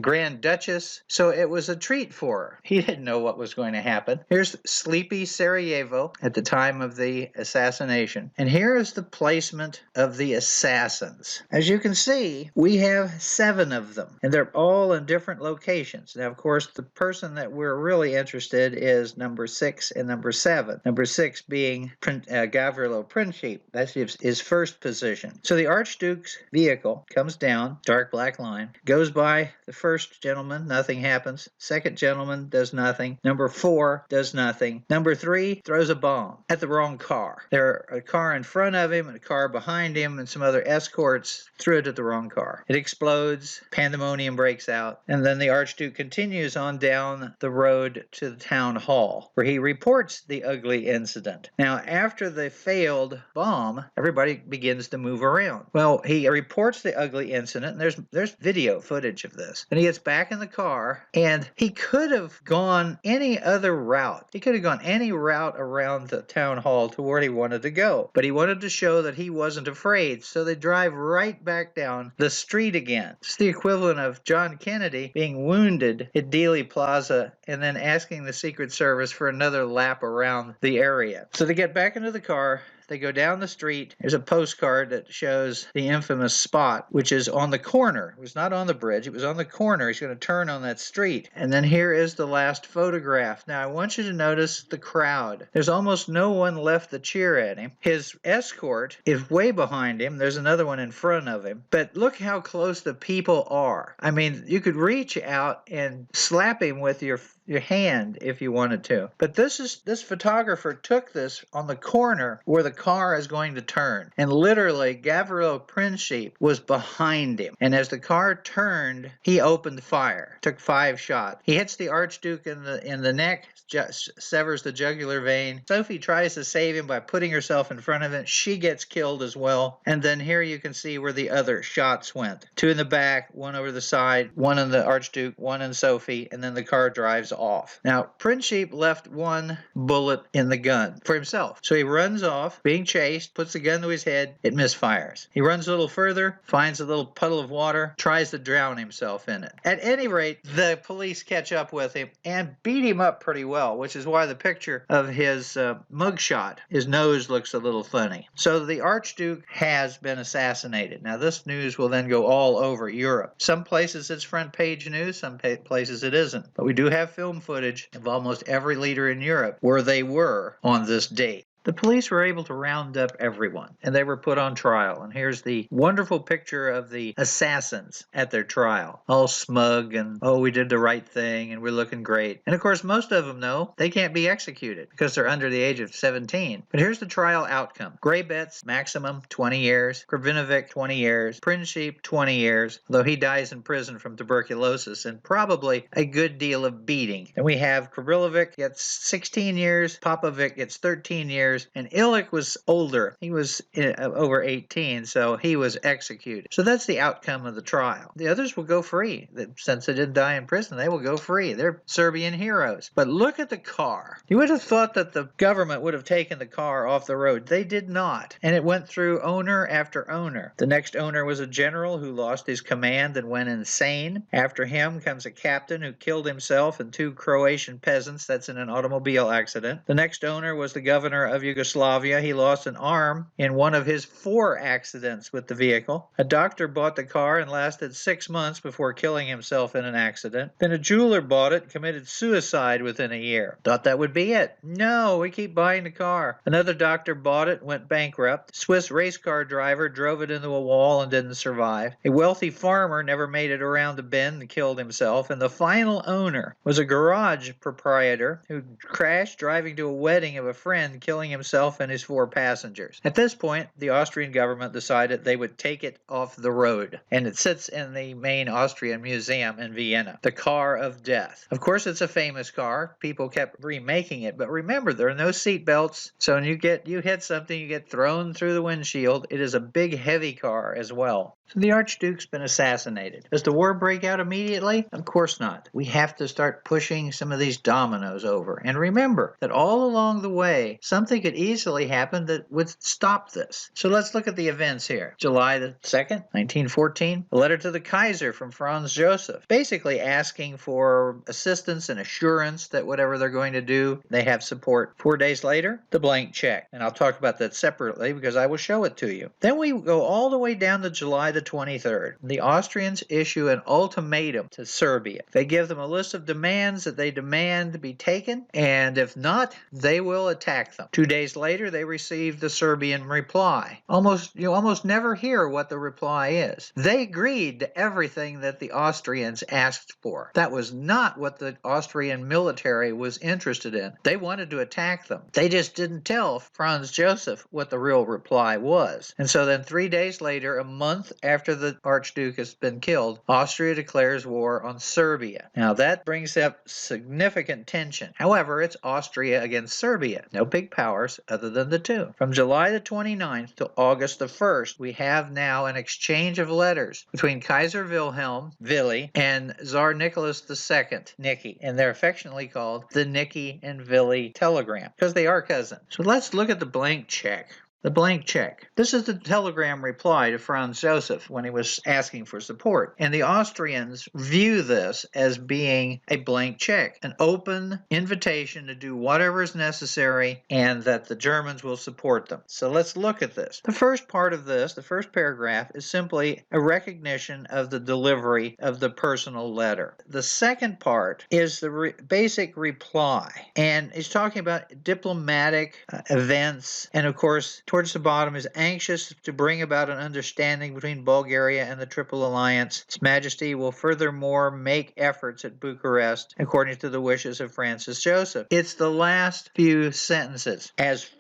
Grand Duchess. So it was a treat for her. He didn't know what was going to happen. Here's sleepy Sarajevo at the time of the assassination. And here is the placement of the assassins. As you can see, we have 7 of them, and they're all in different locations. Now, of course, the person that we're really interested in is number 6 and number 7. Number 6 being Gavrilo Princip. That's his first position. So the Archduke's vehicle comes down, dark black line, goes by the first gentleman, nothing happens. Second gentleman does nothing. Number 4 does nothing. Number 3 throws a bomb at the wrong car. There are a car in front of him and a car behind him, and some other escorts threw it at the wrong car. It explodes, pandemonium breaks out, and then the Archduke continues on down the road to the town hall, where he reports the ugly incident. Now, after the failed bomb, everybody begins to move around. Well, he reports the ugly incident, and there's video footage of this. And he gets back in the car, and he could have gone any other route. He could have gone any route around the town hall to where he wanted to go. But he wanted to show that he wasn't afraid, so they drive right back down the street again. It's the equivalent of John Kennedy being wounded at Dealey Plaza and then asking the Secret Service for another lap around the area. So they get back into the car. They go down the street. There's a postcard that shows the infamous spot, which is on the corner. It was not on the bridge. It was on the corner. He's going to turn on that street. And then here is the last photograph. Now, I want you to notice the crowd. There's almost no one left to cheer at him. His escort is way behind him. There's another one in front of him. But look how close the people are. I mean, you could reach out and slap him with your hand if you wanted to. But this photographer took this on the corner where the car is going to turn. And literally, Gavrilo Princip was behind him. And as the car turned, he opened fire. Took 5 shots. He hits the Archduke in the neck, just severs the jugular vein. Sophie tries to save him by putting herself in front of him. She gets killed as well. And then here you can see where the other shots went. 2 in the back, 1 over the side, 1 in the Archduke, 1 in Sophie, and then the car drives off. Now, Princip left 1 bullet in the gun for himself. So he runs off, being chased, puts the gun to his head, it misfires. He runs a little further, finds a little puddle of water, tries to drown himself in it. At any rate, the police catch up with him and beat him up pretty well, which is why the picture of his mugshot, his nose looks a little funny. So the Archduke has been assassinated. Now, this news will then go all over Europe. Some places it's front page news, some places it isn't. But we do have film footage of almost every leader in Europe where they were on this date. The police were able to round up everyone, and they were put on trial. And here's the wonderful picture of the assassins at their trial. All smug and, oh, we did the right thing, and we're looking great. And of course, most of them know they can't be executed because they're under the age of 17. But here's the trial outcome. Greybets, maximum 20 years. Kravinovic, 20 years. Princip, 20 years, though he dies in prison from tuberculosis and probably a good deal of beating. And we have Krivilovic gets 16 years. Popovic gets 13 years. And Illich was older. He was over 18, so he was executed. So that's the outcome of the trial. The others will go free. Since they didn't die in prison, they will go free. They're Serbian heroes. But look at the car. You would have thought that the government would have taken the car off the road. They did not. And it went through owner after owner. The next owner was a general who lost his command and went insane. After him comes a captain who killed himself and 2 Croatian peasants. That's in an automobile accident. The next owner was the governor of Yugoslavia. He lost an arm in one of his 4 accidents with the vehicle. A doctor bought the car and lasted 6 months before killing himself in an accident. Then a jeweler bought it and committed suicide within a year. Thought that would be it. No, we keep buying the car. Another doctor bought it and went bankrupt. Swiss race car driver drove it into a wall and didn't survive. A wealthy farmer never made it around the bend and killed himself. And the final owner was a garage proprietor who crashed driving to a wedding of a friend, killing himself and his 4 passengers. At this point, the Austrian government decided they would take it off the road, and it sits in the main Austrian museum in Vienna, the Car of Death. Of course, it's a famous car. People kept remaking it, but remember, there are no seat belts, so when you hit something, you get thrown through the windshield. It is a big, heavy car as well. So the Archduke's been assassinated. Does the war break out immediately? Of course not. We have to start pushing some of these dominoes over. And remember that all along the way, something could easily happen that would stop this. So let's look at the events here. July the 2nd, 1914, a letter to the Kaiser from Franz Joseph, basically asking for assistance and assurance that whatever they're going to do, they have support. 4 days later, the blank check. And I'll talk about that separately because I will show it to you. Then we go all the way down to July the 23rd. The Austrians issue an ultimatum to Serbia. They give them a list of demands that they demand to be taken, and if not, they will attack them. 2 days later, they receive the Serbian reply. You almost never hear what the reply is. They agreed to everything that the Austrians asked for. That was not what the Austrian military was interested in. They wanted to attack them. They just didn't tell Franz Joseph what the real reply was. And so then 3 days later, a month after the Archduke has been killed, Austria declares war on Serbia. Now that brings up significant tension. However, it's Austria against Serbia. No big powers other than the 2. From July the 29th to August the 1st, we have now an exchange of letters between Kaiser Wilhelm, Willy, and Tsar Nicholas II, Nicky. And they're affectionately called the Nicky and Willy telegram because they are cousins. So let's look at the blank check. The blank check. This is the telegram reply to Franz Joseph when he was asking for support. And the Austrians view this as being a blank check, an open invitation to do whatever is necessary, and that the Germans will support them. So let's look at this. The first part of this, the first paragraph, is simply a recognition of the delivery of the personal letter. The second part is the basic reply, and he's talking about diplomatic events, and of course towards the bottom is anxious to bring about an understanding between Bulgaria and the Triple Alliance. Its Majesty will furthermore make efforts at Bucharest according to the wishes of Francis Joseph. It's the last few sentences.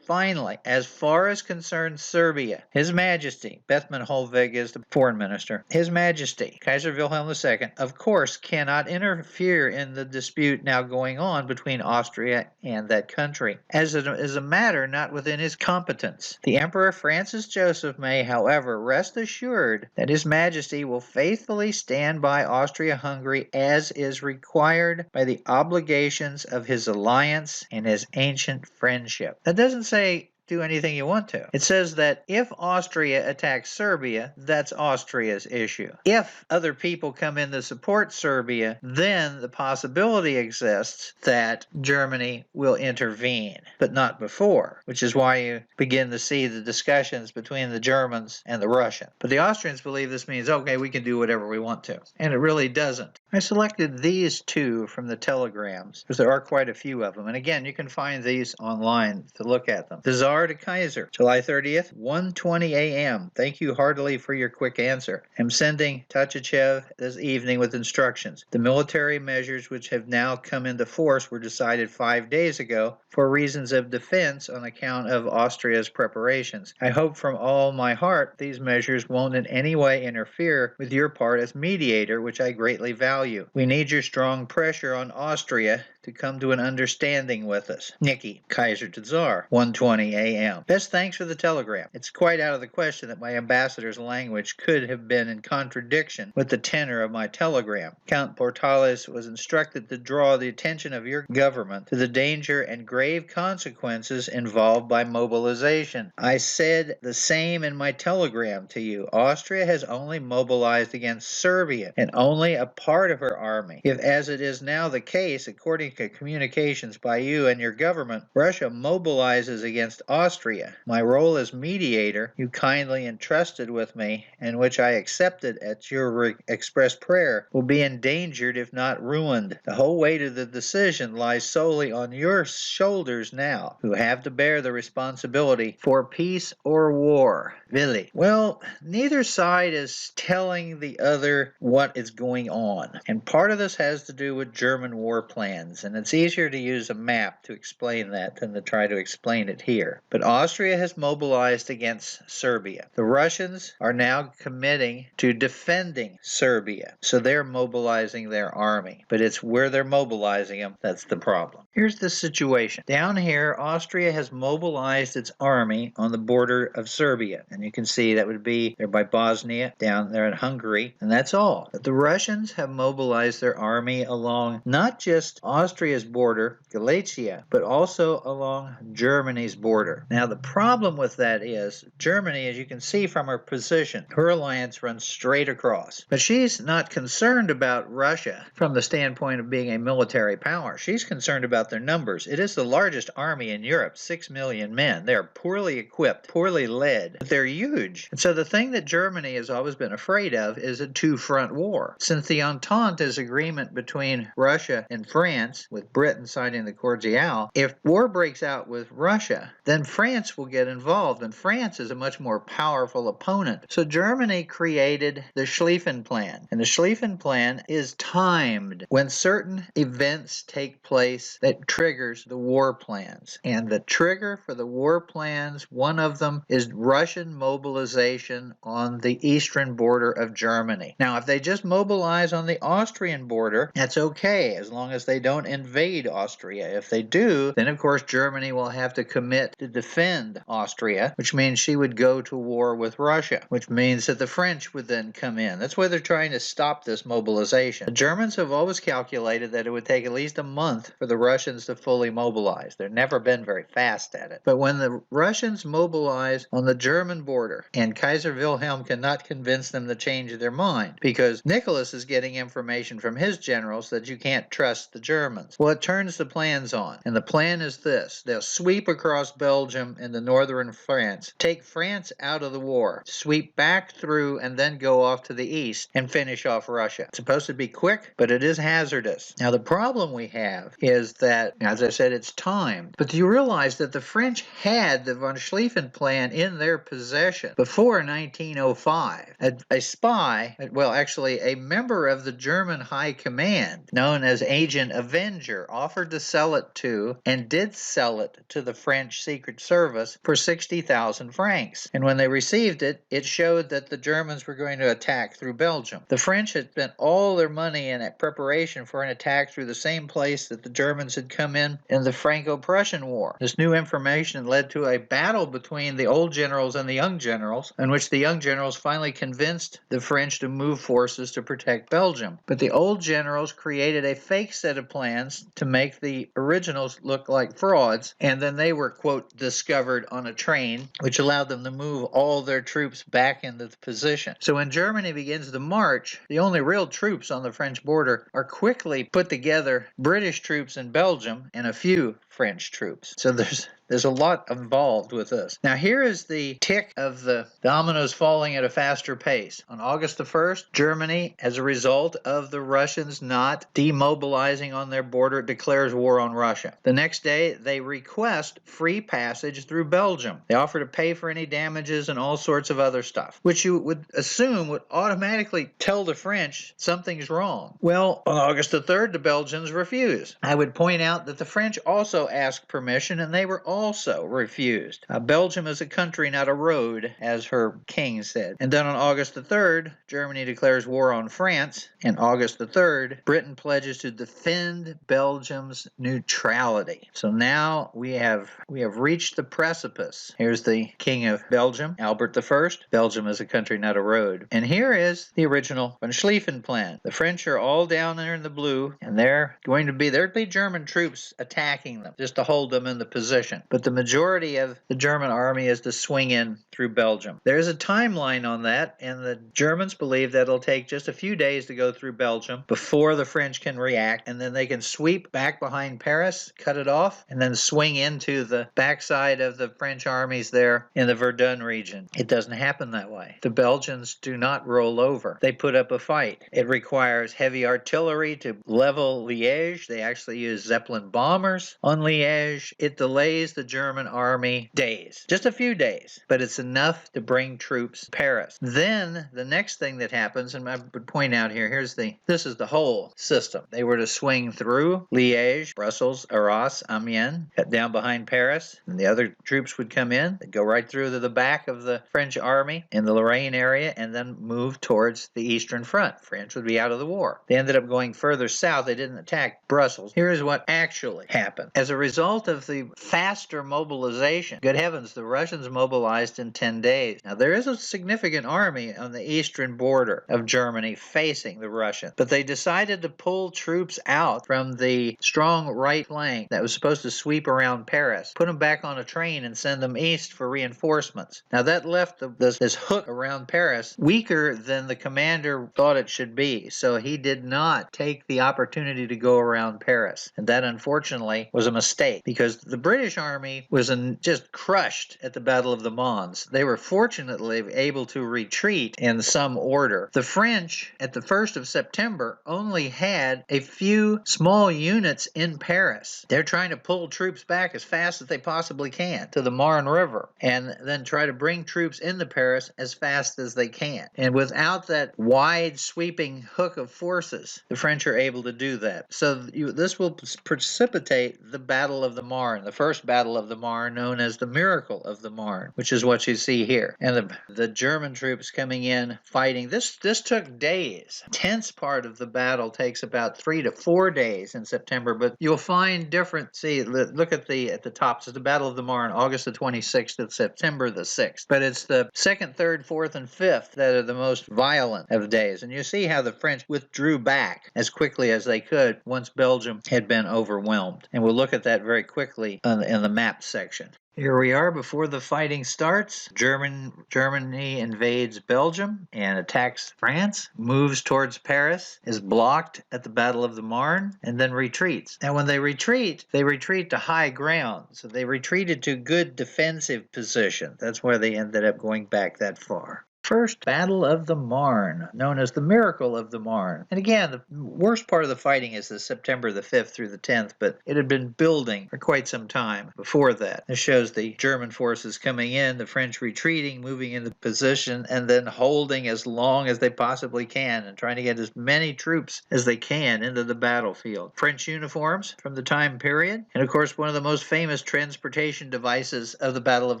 Finally, as far as concerns Serbia, His Majesty, Bethmann Hollweg is the foreign minister, His Majesty, Kaiser Wilhelm II, of course, cannot interfere in the dispute now going on between Austria and that country, as a matter not within his competence. The Emperor Francis Joseph may, however, rest assured that His Majesty will faithfully stand by Austria-Hungary as is required by the obligations of his alliance and his ancient friendship. That doesn't say do anything you want to. It says that if Austria attacks Serbia, that's Austria's issue. If other people come in to support Serbia, then the possibility exists that Germany will intervene, but not before, which is why you begin to see the discussions between the Germans and the Russians. But the Austrians believe this means, okay, we can do whatever we want to. And it really doesn't. I selected these two from the telegrams, because there are quite a few of them. And again, you can find these online to look at them. The Tsar to Kaiser, July 30th, 1:20 a.m. Thank you heartily for your quick answer. I'm sending Tachachev this evening with instructions. The military measures which have now come into force were decided 5 days ago for reasons of defense on account of Austria's preparations. I hope from all my heart these measures won't in any way interfere with your part as mediator, which I greatly value. We need your strong pressure on Austria to come to an understanding with us. Nikki, Kaiser to Tsar, 1:20 a.m. Best thanks for the telegram. It's quite out of the question that my ambassador's language could have been in contradiction with the tenor of my telegram. Count Portales was instructed to draw the attention of your government to the danger and grave consequences involved by mobilization. I said the same in my telegram to you. Austria has only mobilized against Serbia and only a part of her army. If, as it is now the case, according to communications by you and your government, Russia mobilizes against Austria, my role as mediator you kindly entrusted with me, and which I accepted at your express prayer, will be endangered if not ruined. The whole weight of the decision lies solely on your shoulders now, who have to bear the responsibility for peace or war. Willy. Well, neither side is telling the other what is going on, and part of this has to do with German war plans, and it's easier to use a map to explain that than to try to explain it here. But Austria has mobilized against Serbia. The Russians are now committing to defending Serbia, so they're mobilizing their army. But it's where they're mobilizing them that's the problem. Here's the situation. Down here, Austria has mobilized its army on the border of Serbia, and you can see that would be there by Bosnia, down there in Hungary, and that's all. But the Russians have mobilized their army along not just Austria's border, Galicia, but also along Germany's border. Now, the problem with that is Germany, as you can see from her position, her alliance runs straight across. But she's not concerned about Russia from the standpoint of being a military power. She's concerned about their numbers. It is the largest army in Europe, 6 million men. They're poorly equipped, poorly led, but they're huge. And so the thing that Germany has always been afraid of is a two-front war. Since the Entente is agreement between Russia and France, with Britain signing the Cordial, if war breaks out with Russia, then France will get involved, and France is a much more powerful opponent. So Germany created the Schlieffen Plan, and the Schlieffen Plan is timed when certain events take place that triggers the war plans. And the trigger for the war plans, one of them is Russian mobilization on the eastern border of Germany. Now, if they just mobilize on the Austrian border, that's okay, as long as they don't invade Austria. If they do, then of course Germany will have to commit to defend Austria, which means she would go to war with Russia, which means that the French would then come in. That's why they're trying to stop this mobilization. The Germans have always calculated that it would take at least a month for the Russians to fully mobilize. They've never been very fast at it. But when the Russians mobilize on the German border, and Kaiser Wilhelm cannot convince them to change their mind, because Nicholas is getting information from his generals that you can't trust the Germans. Well, it turns the plans on, and the plan is this. They'll sweep across Belgium into northern France, take France out of the war, sweep back through, and then go off to the east and finish off Russia. It's supposed to be quick, but it is hazardous. Now, the problem we have is that, as I said, it's timed. But do you realize that the French had the von Schlieffen plan in their possession before 1905? A spy, well, actually, a member of the German High Command, known as Agent Avenger, offered to sell it to, and did sell it to, the French Secret Service for 60,000 francs. And when they received it, it showed that the Germans were going to attack through Belgium. The French had spent all their money in preparation for an attack through the same place that the Germans had come in the Franco-Prussian War. This new information led to a battle between the old generals and the young generals, in which the young generals finally convinced the French to move forces to protect Belgium. But the old generals created a fake set of plans to make the originals look like frauds, and then they were, quote, discovered on a train, which allowed them to move all their troops back into the position. So when Germany begins the march, the only real troops on the French border are quickly put together British troops in Belgium and a few French troops. So there's a lot involved with this. Now here is the tick of the dominoes falling at a faster pace. On August the 1st, Germany, as a result of the Russians not demobilizing on their border, declares war on Russia. The next day, they request free passage through Belgium. They offer to pay for any damages and all sorts of other stuff, which you would assume would automatically tell the French something's wrong. Well, on August the 3rd, the Belgians refuse. I would point out that the French also asked permission, and they were also refused. Belgium is a country, not a road, as her king said. And then on August the 3rd, Germany declares war on France. And August the 3rd, Britain pledges to defend Belgium's neutrality. So now we have reached the precipice. Here's the king of Belgium, Albert I. Belgium is a country, not a road. And here is the original von Schlieffen plan. The French are all down there in the blue, and there'd be German troops attacking them just to hold them in the position. But the majority of the German army is to swing in through Belgium. There's a timeline on that, and the Germans believe that it'll take just a few days to go through Belgium before the French can react, and then they can sweep back behind Paris, cut it off, and then swing into the backside of the French armies there in the Verdun region. It doesn't happen that way. The Belgians do not roll over. They put up a fight. It requires heavy artillery to level Liège. They actually use Zeppelin bombers on Liège. It delays the German army days, just a few days, but it's enough to bring troops to Paris. Then the next thing that happens, and I would point out here, this is the whole system. They were to swing through Liège, Brussels, Arras, Amiens, cut down behind Paris, and the other troops would come in. They'd go right through to the back of the French army in the Lorraine area and then move towards the Eastern Front. France would be out of the war. They ended up going further south. They didn't attack Brussels. Here is what actually happened. As a result of the faster mobilization, good heavens, the Russians mobilized in 10 days. Now, there is a significant army on the eastern border of Germany facing the Russians, but they decided to pull troops out from the strong right flank that was supposed to sweep around Paris, put them back on a train and send them east for reinforcements. Now, that left this hook around Paris weaker than the commander thought it should be, so he did not take the opportunity to go around Paris. And that, unfortunately, was a mistake, because the British army was just crushed at the Battle of the Mons. They were fortunately able to retreat in some order. The French, at the 1st of September, only had a few small units in Paris. They're trying to pull troops back as fast as they possibly can to the Marne River, and then try to bring troops into Paris as fast as they can. And without that wide sweeping hook of forces, the French are able to do that. So this will precipitate the Battle of the Marne, the first Battle of the Marne, known as the Miracle of the Marne, which is what you see here. And the German troops coming in fighting. This took days. The tense part of the battle takes about 3 to 4 days in September, but you'll find different. See, look at the top. So the Battle of the Marne, August the 26th to September the 6th. But it's the 2nd, 3rd, 4th, and 5th that are the most violent of days. And you see how the French withdrew back as quickly as they could once Belgium had been overwhelmed. And we'll look at that very quickly in the map section. Here we are before the fighting starts. Germany invades Belgium and attacks France, moves towards Paris, is blocked at the Battle of the Marne, and then retreats. And when they retreat to high ground. So they retreated to good defensive position. That's why they ended up going back that far. First Battle of the Marne, known as the Miracle of the Marne. And again, the worst part of the fighting is the September the 5th through the 10th, but it had been building for quite some time before that. This shows the German forces coming in, the French retreating, moving into position, and then holding as long as they possibly can and trying to get as many troops as they can into the battlefield. French uniforms from the time period, and of course one of the most famous transportation devices of the Battle of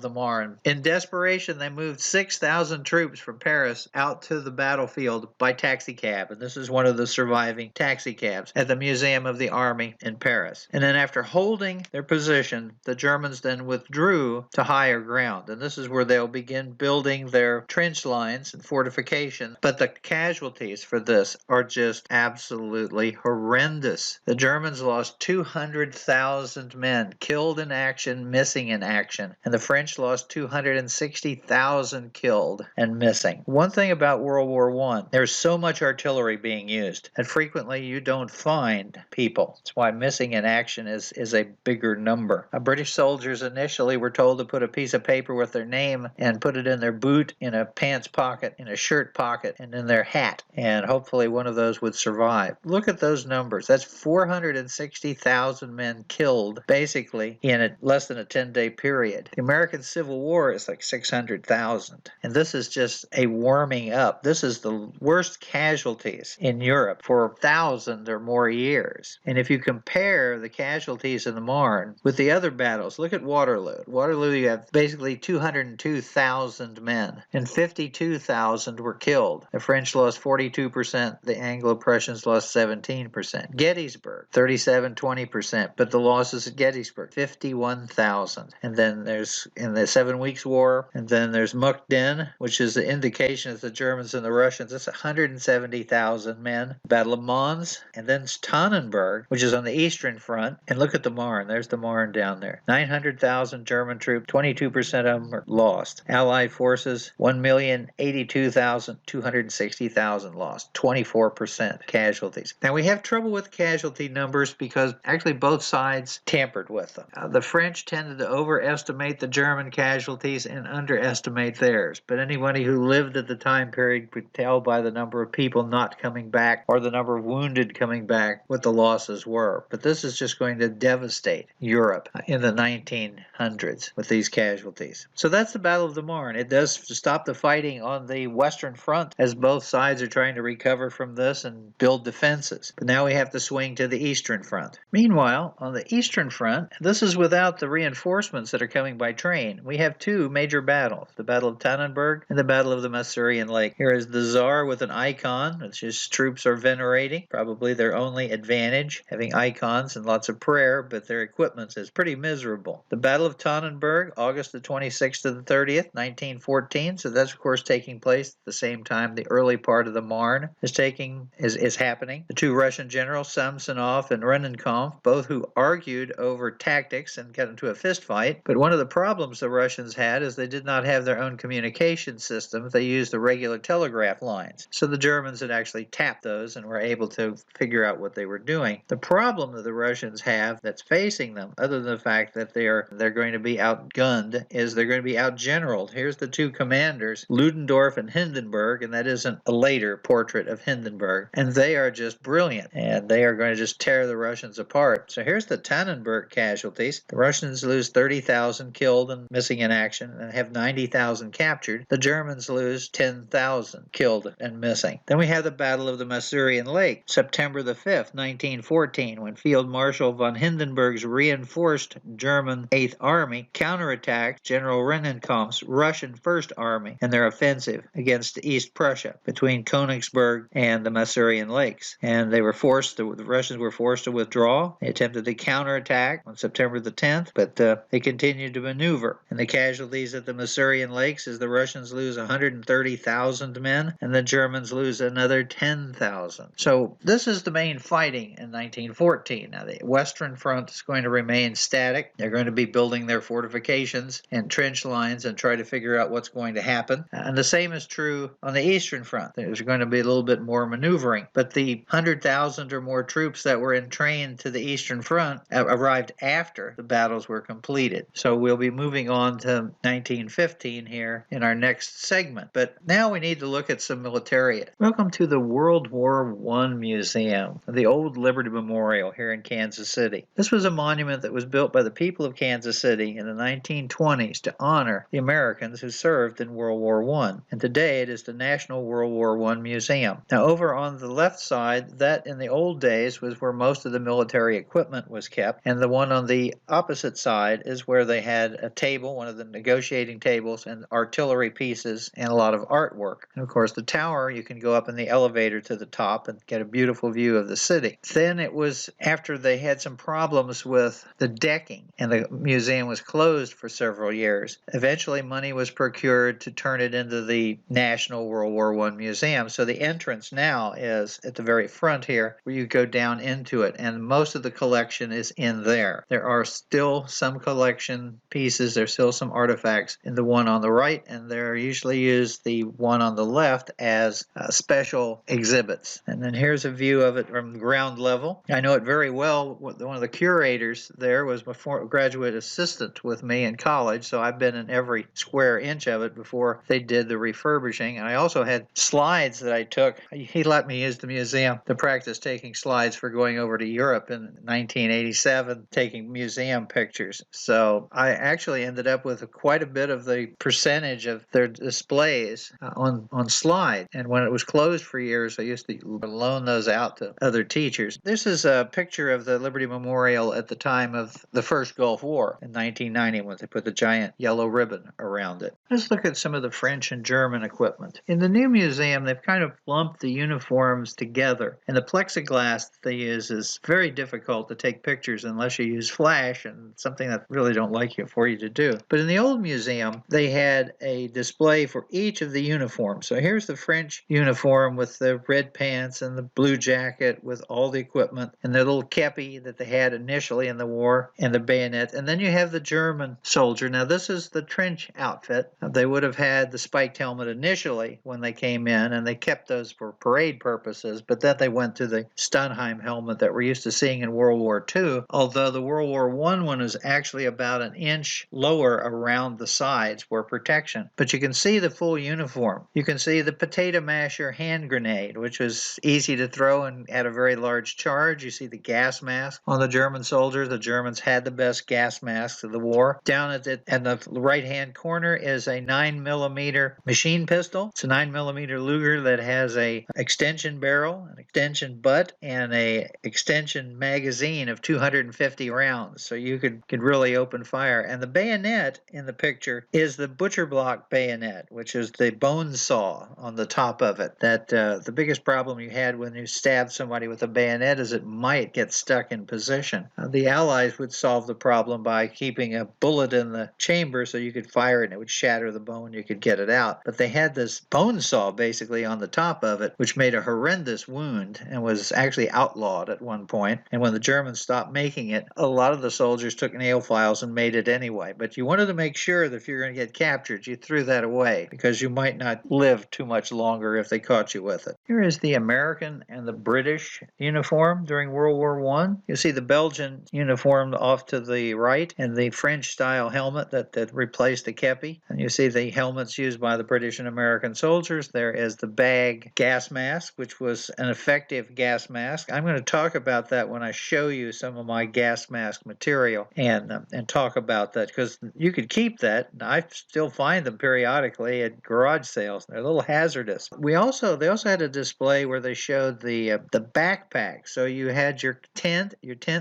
the Marne. In desperation, they moved 6,000 troops from Paris out to the battlefield by taxicab, and this is one of the surviving taxicabs at the Museum of the Army in Paris. And then after holding their position, the Germans then withdrew to higher ground, and this is where they'll begin building their trench lines and fortifications. But the casualties for this are just absolutely horrendous. The Germans lost 200,000 men killed in action, missing in action, and the French lost 260,000 killed and missing. One thing about World War I, there's so much artillery being used that frequently you don't find people. That's why missing in action is a bigger number. British soldiers initially were told to put a piece of paper with their name and put it in their boot, in a pants pocket, in a shirt pocket, and in their hat. And hopefully one of those would survive. Look at those numbers. That's 460,000 men killed, basically, in less than a 10-day period. The American Civil War is like 600,000. And this is just a warming up. This is the worst casualties in Europe for 1,000 or more years. And if you compare the casualties in the Marne with the other battles, look at Waterloo. At Waterloo, you have basically 202,000 men, and 52,000 were killed. The French lost 42%, the Anglo-Prussians lost 17%. Gettysburg, 37-20%, but the losses at Gettysburg, 51,000. And then there's in the 7 Weeks War, and then there's Mukden, which is the indication of the Germans and the Russians. That's 170,000 men. Battle of Mons, and then Tannenberg, which is on the Eastern Front. And look at the Marne. There's the Marne down there. 900,000 German troops, 22% of them are lost. Allied forces, 1,082,000, 260,000 lost. 24% casualties. Now we have trouble with casualty numbers because actually both sides tampered with them. The French tended to overestimate the German casualties and underestimate theirs. But anybody who lived at the time period could tell by the number of people not coming back or the number of wounded coming back what the losses were. But this is just going to devastate Europe in the 1900s with these casualties. So that's the Battle of the Marne. It does stop the fighting on the Western Front as both sides are trying to recover from this and build defenses. But now we have to swing to the Eastern Front. Meanwhile, on the Eastern Front, this is without the reinforcements that are coming by train. We have two major battles, the Battle of Tannenberg and the Battle of the Masurian Lake. Here is the Tsar with an icon, which his troops are venerating, probably their only advantage, having icons and lots of prayer, but their equipment is pretty miserable. The Battle of Tannenberg, August the 26th to the 30th, 1914, so that's of course taking place at the same time the early part of the Marne is happening. The two Russian generals, Samsonov and Rennenkampf, both who argued over tactics and got into a fist fight, but one of the problems the Russians had is they did not have their own communication systems. They used the regular telegraph lines. So the Germans had actually tapped those and were able to figure out what they were doing. The problem that the Russians have that's facing them, other than the fact that they're going to be outgunned, is they're going to be outgeneraled. Here's the two commanders, Ludendorff and Hindenburg, and that isn't a later portrait of Hindenburg. And they are just brilliant, and they are going to just tear the Russians apart. So here's the Tannenberg casualties. The Russians lose 30,000 killed and missing in action and have 90,000 captured. The Germans Germans lose 10,000 killed and missing. Then we have the Battle of the Masurian Lake, September the 5th, 1914, when Field Marshal von Hindenburg's reinforced German 8th Army counterattacked General Rennenkampf's Russian 1st Army in their offensive against East Prussia between Königsberg and the Masurian Lakes. And the Russians were forced to withdraw. They attempted to counterattack on September the 10th, but they continued to maneuver. And the casualties at the Masurian Lakes is the Russians lose 130,000 men and the Germans lose another 10,000. So this is the main fighting in 1914. Now the Western Front is going to remain static. They're going to be building their fortifications and trench lines and try to figure out what's going to happen. And the same is true on the Eastern Front. There's going to be a little bit more maneuvering. But the 100,000 or more troops that were entrained to the Eastern Front arrived after the battles were completed. So we'll be moving on to 1915 here in our next segment. But now we need to look at some militariat. Welcome to the World War I Museum, the Old Liberty Memorial here in Kansas City. This was a monument that was built by the people of Kansas City in the 1920s to honor the Americans who served in World War I. And today it is the National World War I Museum. Now over on the left side, that in the old days was where most of the military equipment was kept, and the one on the opposite side is where they had a table, one of the negotiating tables, and artillery pieces and a lot of artwork. And of course the tower, you can go up in the elevator to the top and get a beautiful view of the city. Then it was after they had some problems with the decking and the museum was closed for several years. Eventually money was procured to turn it into the National World War I Museum. So the entrance now is at the very front here where you go down into it, and most of the collection is in there. There are still some collection pieces, there's still some artifacts in the one on the right, and they're usually used the one on the left as special exhibits. And then here's a view of it from ground level. I know it very well. One of the curators there was a graduate assistant with me in college, so I've been in every square inch of it before they did the refurbishing. And I also had slides that I took. He let me use the museum to practice taking slides for going over to Europe in 1987, taking museum pictures. So I actually ended up with quite a bit of the percentage of their displays on slide. And when it was closed for years, I used to loan those out to other teachers. This is a picture of the Liberty Memorial at the time of the first Gulf War in 1990 when they put the giant yellow ribbon around it. Let's look at some of the French and German equipment. In the new museum, they've kind of lumped the uniforms together, and the plexiglass that they use is very difficult to take pictures unless you use flash, and something that really don't like for you to do. But in the old museum, they had a display for each of the uniforms. So here's the French uniform with the red pants and the blue jacket with all the equipment and the little kepi that they had initially in the war and the bayonet. And then you have the German soldier. Now this is the trench outfit. They would have had the spiked helmet initially when they came in, and they kept those for parade purposes, but then they went to the Stunheim helmet that we're used to seeing in World War II, although the World War I one is actually about an inch lower around the sides for protection. But you can see the full uniform. You can see the potato masher hand grenade, which was easy to throw and had a very large charge. You see the gas mask on the German soldiers. The Germans had the best gas masks of the war. Down at the right-hand corner is a 9mm machine pistol. It's a 9mm Luger that has a extension barrel, an extension butt, and a extension magazine of 250 rounds. So you could really open fire. And the bayonet in the picture is the butcher block bayonet, which is the bone saw on the top of it. That the biggest problem you had when you stabbed somebody with a bayonet is it might get stuck in position. The Allies would solve the problem by keeping a bullet in the chamber so you could fire it and it would shatter the bone, you could get it out. But they had this bone saw basically on the top of it, which made a horrendous wound and was actually outlawed at one point. And when the Germans stopped making it, a lot of the soldiers took nail files and made it anyway. But you wanted to make sure that if you're going to get captured, you threw that away because you might not live too much longer if they caught you with it. Here is the American and the British uniform during World War I. You see the Belgian uniform off to the right and the French-style helmet that replaced the kepi. And you see the helmets used by the British and American soldiers. There is the bag gas mask, which was an effective gas mask. I'm going to talk about that when I show you some of my gas mask material and talk about that, because you could keep that. I still find them periodically. actually at garage sales. They're a little hazardous. They also had a display where they showed the backpack. So you had your tent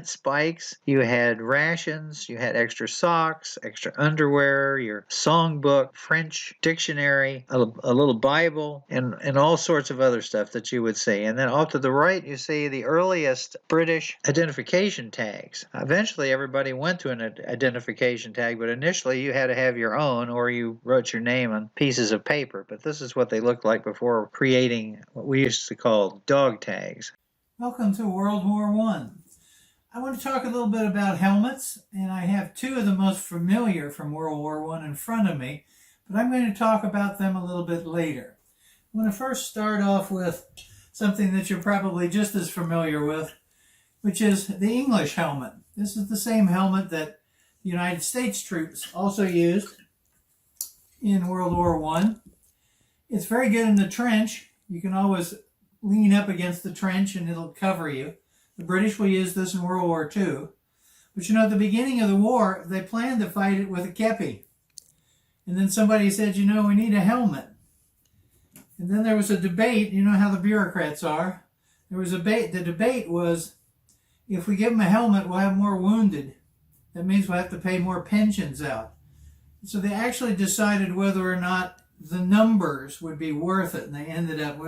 spikes, you had rations, you had extra socks, extra underwear, your songbook, French dictionary, a little Bible, and all sorts of other stuff that you would see. And then off to the right, you see the earliest British identification tags. Eventually, everybody went to an identification tag, but initially you had to have your own, or you wrote your name on pieces of paper. But this is what they looked like before creating what we used to call dog tags. Welcome to World War I. I want to talk a little bit about helmets, and I have two of the most familiar from World War I in front of me, but I'm going to talk about them a little bit later. I want to first start off with something that you're probably just as familiar with, which is the English helmet. This is the same helmet that the United States troops also used in World War I. It's very good in the trench. You can always lean up against the trench and it'll cover you. The British will use this in World War II. But at the beginning of the war, they planned to fight it with a kepi. And then somebody said, we need a helmet. And then there was a debate. You know how the bureaucrats are. There was a debate. The debate was, if we give them a helmet, we'll have more wounded. That means we'll have to pay more pensions out. So they actually decided whether or not the numbers would be worth it. And they ended up,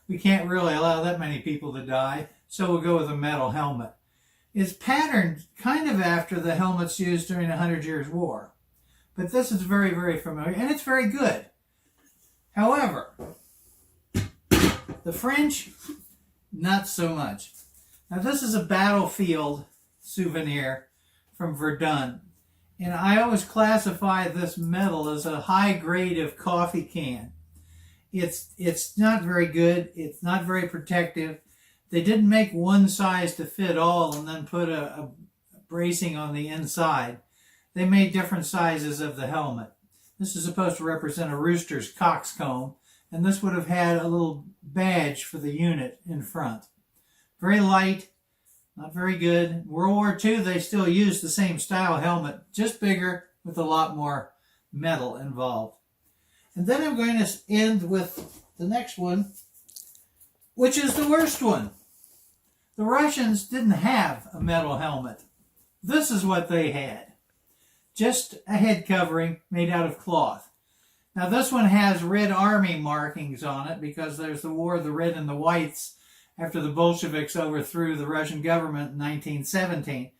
we can't really allow that many people to die, so we'll go with a metal helmet. It's patterned kind of after the helmets used during the 100 Years' War. But this is very, very familiar, and it's very good. However, the French, not so much. Now, this is a battlefield souvenir from Verdun. And I always classify this metal as a high grade of coffee can. It's not very good. It's not very protective. They didn't make one size to fit all and then put a bracing on the inside. They made different sizes of the helmet. This is supposed to represent a rooster's coxcomb, and this would have had a little badge for the unit in front. Very light, not very good. In World War II, they still used the same style helmet, just bigger with a lot more metal involved. And then I'm going to end with the next one, which is the worst one. The Russians didn't have a metal helmet. This is what they had. Just a head covering made out of cloth. Now this one has Red Army markings on it because there's the War of the Red and the Whites after the Bolsheviks overthrew the Russian government in 1917.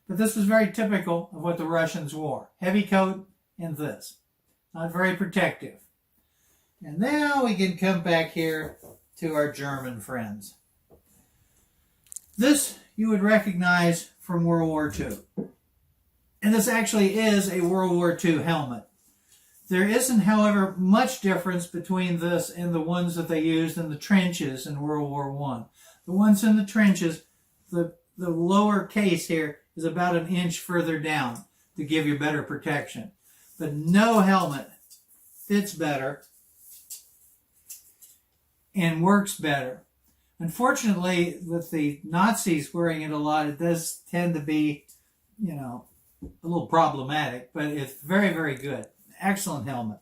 But this was very typical of what the Russians wore. Heavy coat and this. Not very protective. And now we can come back here to our German friends. This you would recognize from World War II. And this actually is a World War II helmet. There isn't, however, much difference between this and the ones that they used in the trenches in World War I. The ones in the trenches, the lower case here is about an inch further down to give you better protection. But no helmet fits better and works better. Unfortunately, with the Nazis wearing it a lot, it does tend to be, a little problematic, but it's very, very good. Excellent helmet.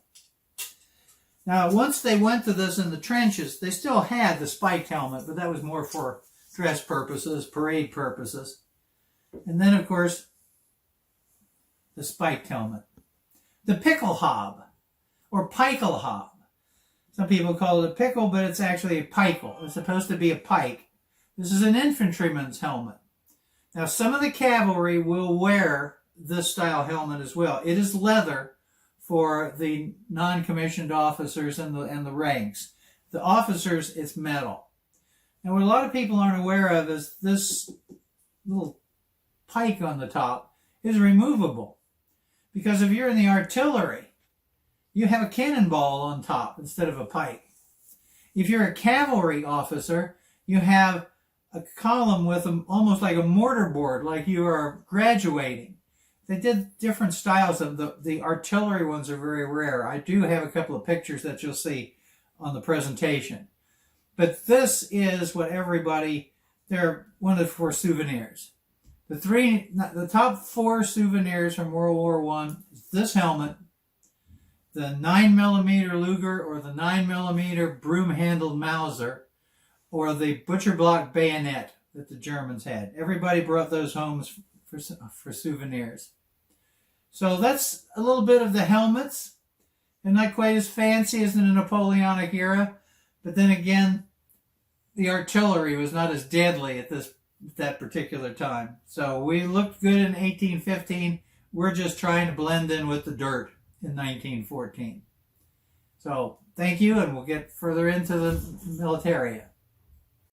Now, once they went to this in the trenches, they still had the spiked helmet, but that was more for dress purposes, parade purposes. And then, of course, the spiked helmet. The pickelhaube, or pikeelhaube. Some people call it a pickle, but it's actually a pikel. It's supposed to be a pike. This is an infantryman's helmet. Now, some of the cavalry will wear this style helmet as well. It is leather for the non-commissioned officers and the ranks. The officers, it's metal. And what a lot of people aren't aware of is this little pike on the top is removable. Because if you're in the artillery, you have a cannonball on top instead of a pike. If you're a cavalry officer, you have a column with almost like a mortarboard, like you are graduating. They did different styles of the artillery ones are very rare. I do have a couple of pictures that you'll see on the presentation. But this is what they're one of the 4 souvenirs. The top 4 souvenirs from World War I is this helmet, the 9mm Luger or the 9mm broom-handled Mauser or the butcher block bayonet that the Germans had. Everybody brought those homes for souvenirs. So that's a little bit of the helmets. They're not quite as fancy as in the Napoleonic era, but then again, the artillery was not as deadly at that particular time. So we looked good in 1815. We're just trying to blend in with the dirt in 1914. So thank you, and we'll get further into the militaria.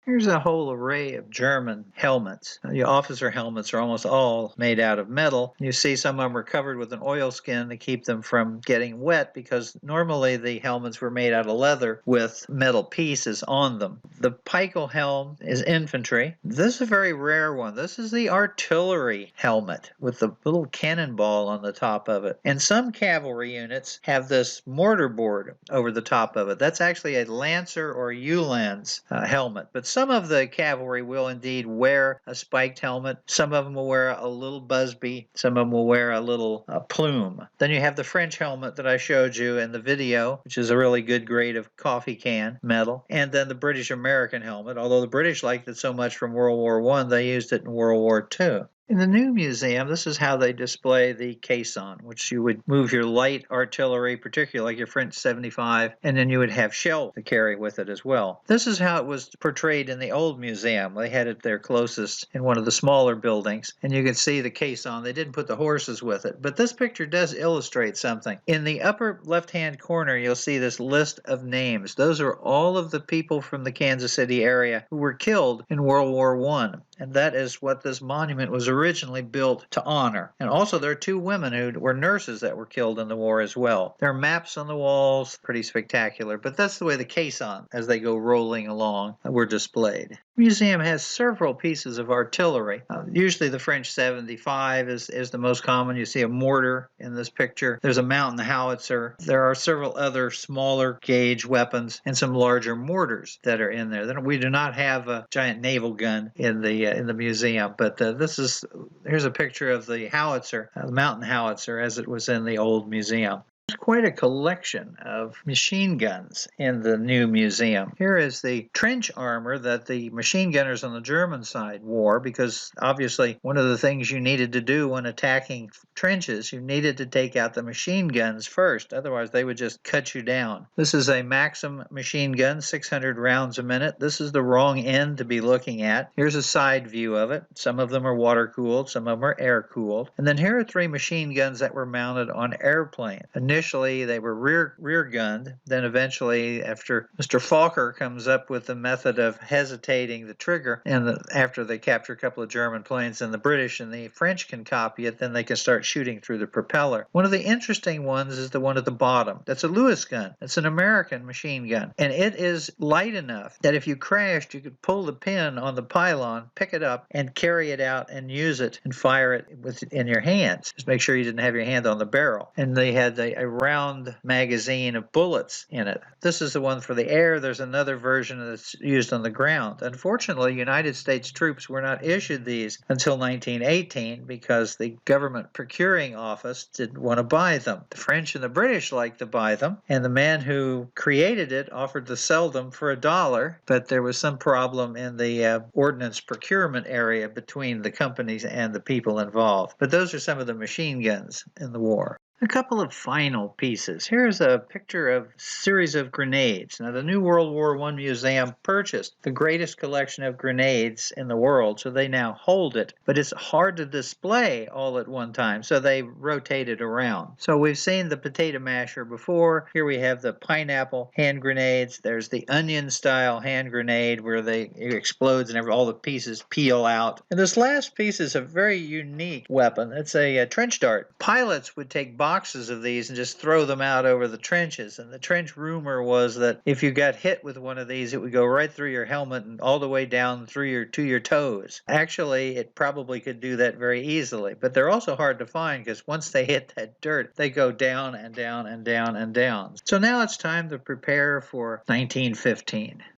Here's a whole array of German helmets. The officer helmets are almost all made out of metal. You see some of them are covered with an oilskin to keep them from getting wet, because normally the helmets were made out of leather with metal pieces on them. The pickel helm is infantry. This is a very rare one. This is the artillery helmet with the little cannonball on the top of it. And some cavalry units have this mortar board over the top of it. That's actually a Lancer or Uhlans helmet. But some of the cavalry will indeed wear a spiked helmet. Some of them will wear a little busby. Some of them will wear a little plume. Then you have the French helmet that I showed you in the video, which is a really good grade of coffee can metal. And then the British-American helmet, although the British liked it so much from World War I, they used it in World War II. In the new museum, this is how they display the caisson, which you would move your light artillery, particularly like your French 75, and then you would have shell to carry with it as well. This is how it was portrayed in the old museum. They had it there closest in one of the smaller buildings, and you can see the caisson. They didn't put the horses with it, but this picture does illustrate something. In the upper left-hand corner, you'll see this list of names. Those are all of the people from the Kansas City area who were killed in World War I. And that is what this monument was originally built to honor. And also there are two women who were nurses that were killed in the war as well. There are maps on the walls, pretty spectacular, but that's the way the caisson, as they go rolling along, were displayed. The museum has several pieces of artillery. Usually the French 75 is the most common. You see a mortar in this picture. There's a mountain howitzer. There are several other smaller gauge weapons and some larger mortars that are in there. Then we do not have a giant naval gun in the museum, but here's a picture of the howitzer, the mountain howitzer, as it was in the old museum. There's quite a collection of machine guns in the new museum. Here is the trench armor that the machine gunners on the German side wore, because obviously one of the things you needed to do when attacking trenches, you needed to take out the machine guns first, otherwise they would just cut you down. This is a Maxim machine gun, 600 rounds a minute. This is the wrong end to be looking at. Here's a side view of it. Some of them are water-cooled, some of them are air-cooled. And then here are three machine guns that were mounted on airplanes. Initially, they were rear gunned. Then eventually, after Mr. Fokker comes up with the method of hesitating the trigger, and after they capture a couple of German planes, and the British and the French can copy it, then they can start shooting through the propeller. One of the interesting ones is the one at the bottom. That's a Lewis gun. It's an American machine gun. And it is light enough that if you crashed, you could pull the pin on the pylon, pick it up, and carry it out and use it and fire it in your hands. Just make sure you didn't have your hand on the barrel. And they had a round magazine of bullets in it. This is the one for the air. There's another version that's used on the ground. Unfortunately, United States troops were not issued these until 1918 because the government procuring office didn't want to buy them. The French and the British liked to buy them, and the man who created it offered to sell them for $1, but there was some problem in the ordnance procurement area between the companies and the people involved. But those are some of the machine guns in the war. A couple of final pieces. Here's a picture of a series of grenades. Now, the new World War I Museum purchased the greatest collection of grenades in the world, so they now hold it. But it's hard to display all at one time, so they rotate it around. So we've seen the potato masher before. Here we have the pineapple hand grenades. There's the onion-style hand grenade where it explodes and all the pieces peel out. And this last piece is a very unique weapon. It's a trench dart. Pilots would take boxes of these and just throw them out over the trenches. And the trench rumor was that if you got hit with one of these, it would go right through your helmet and all the way down through to your toes. Actually, it probably could do that very easily, but they're also hard to find because once they hit that dirt, they go down and down and down and down. So now it's time to prepare for 1915.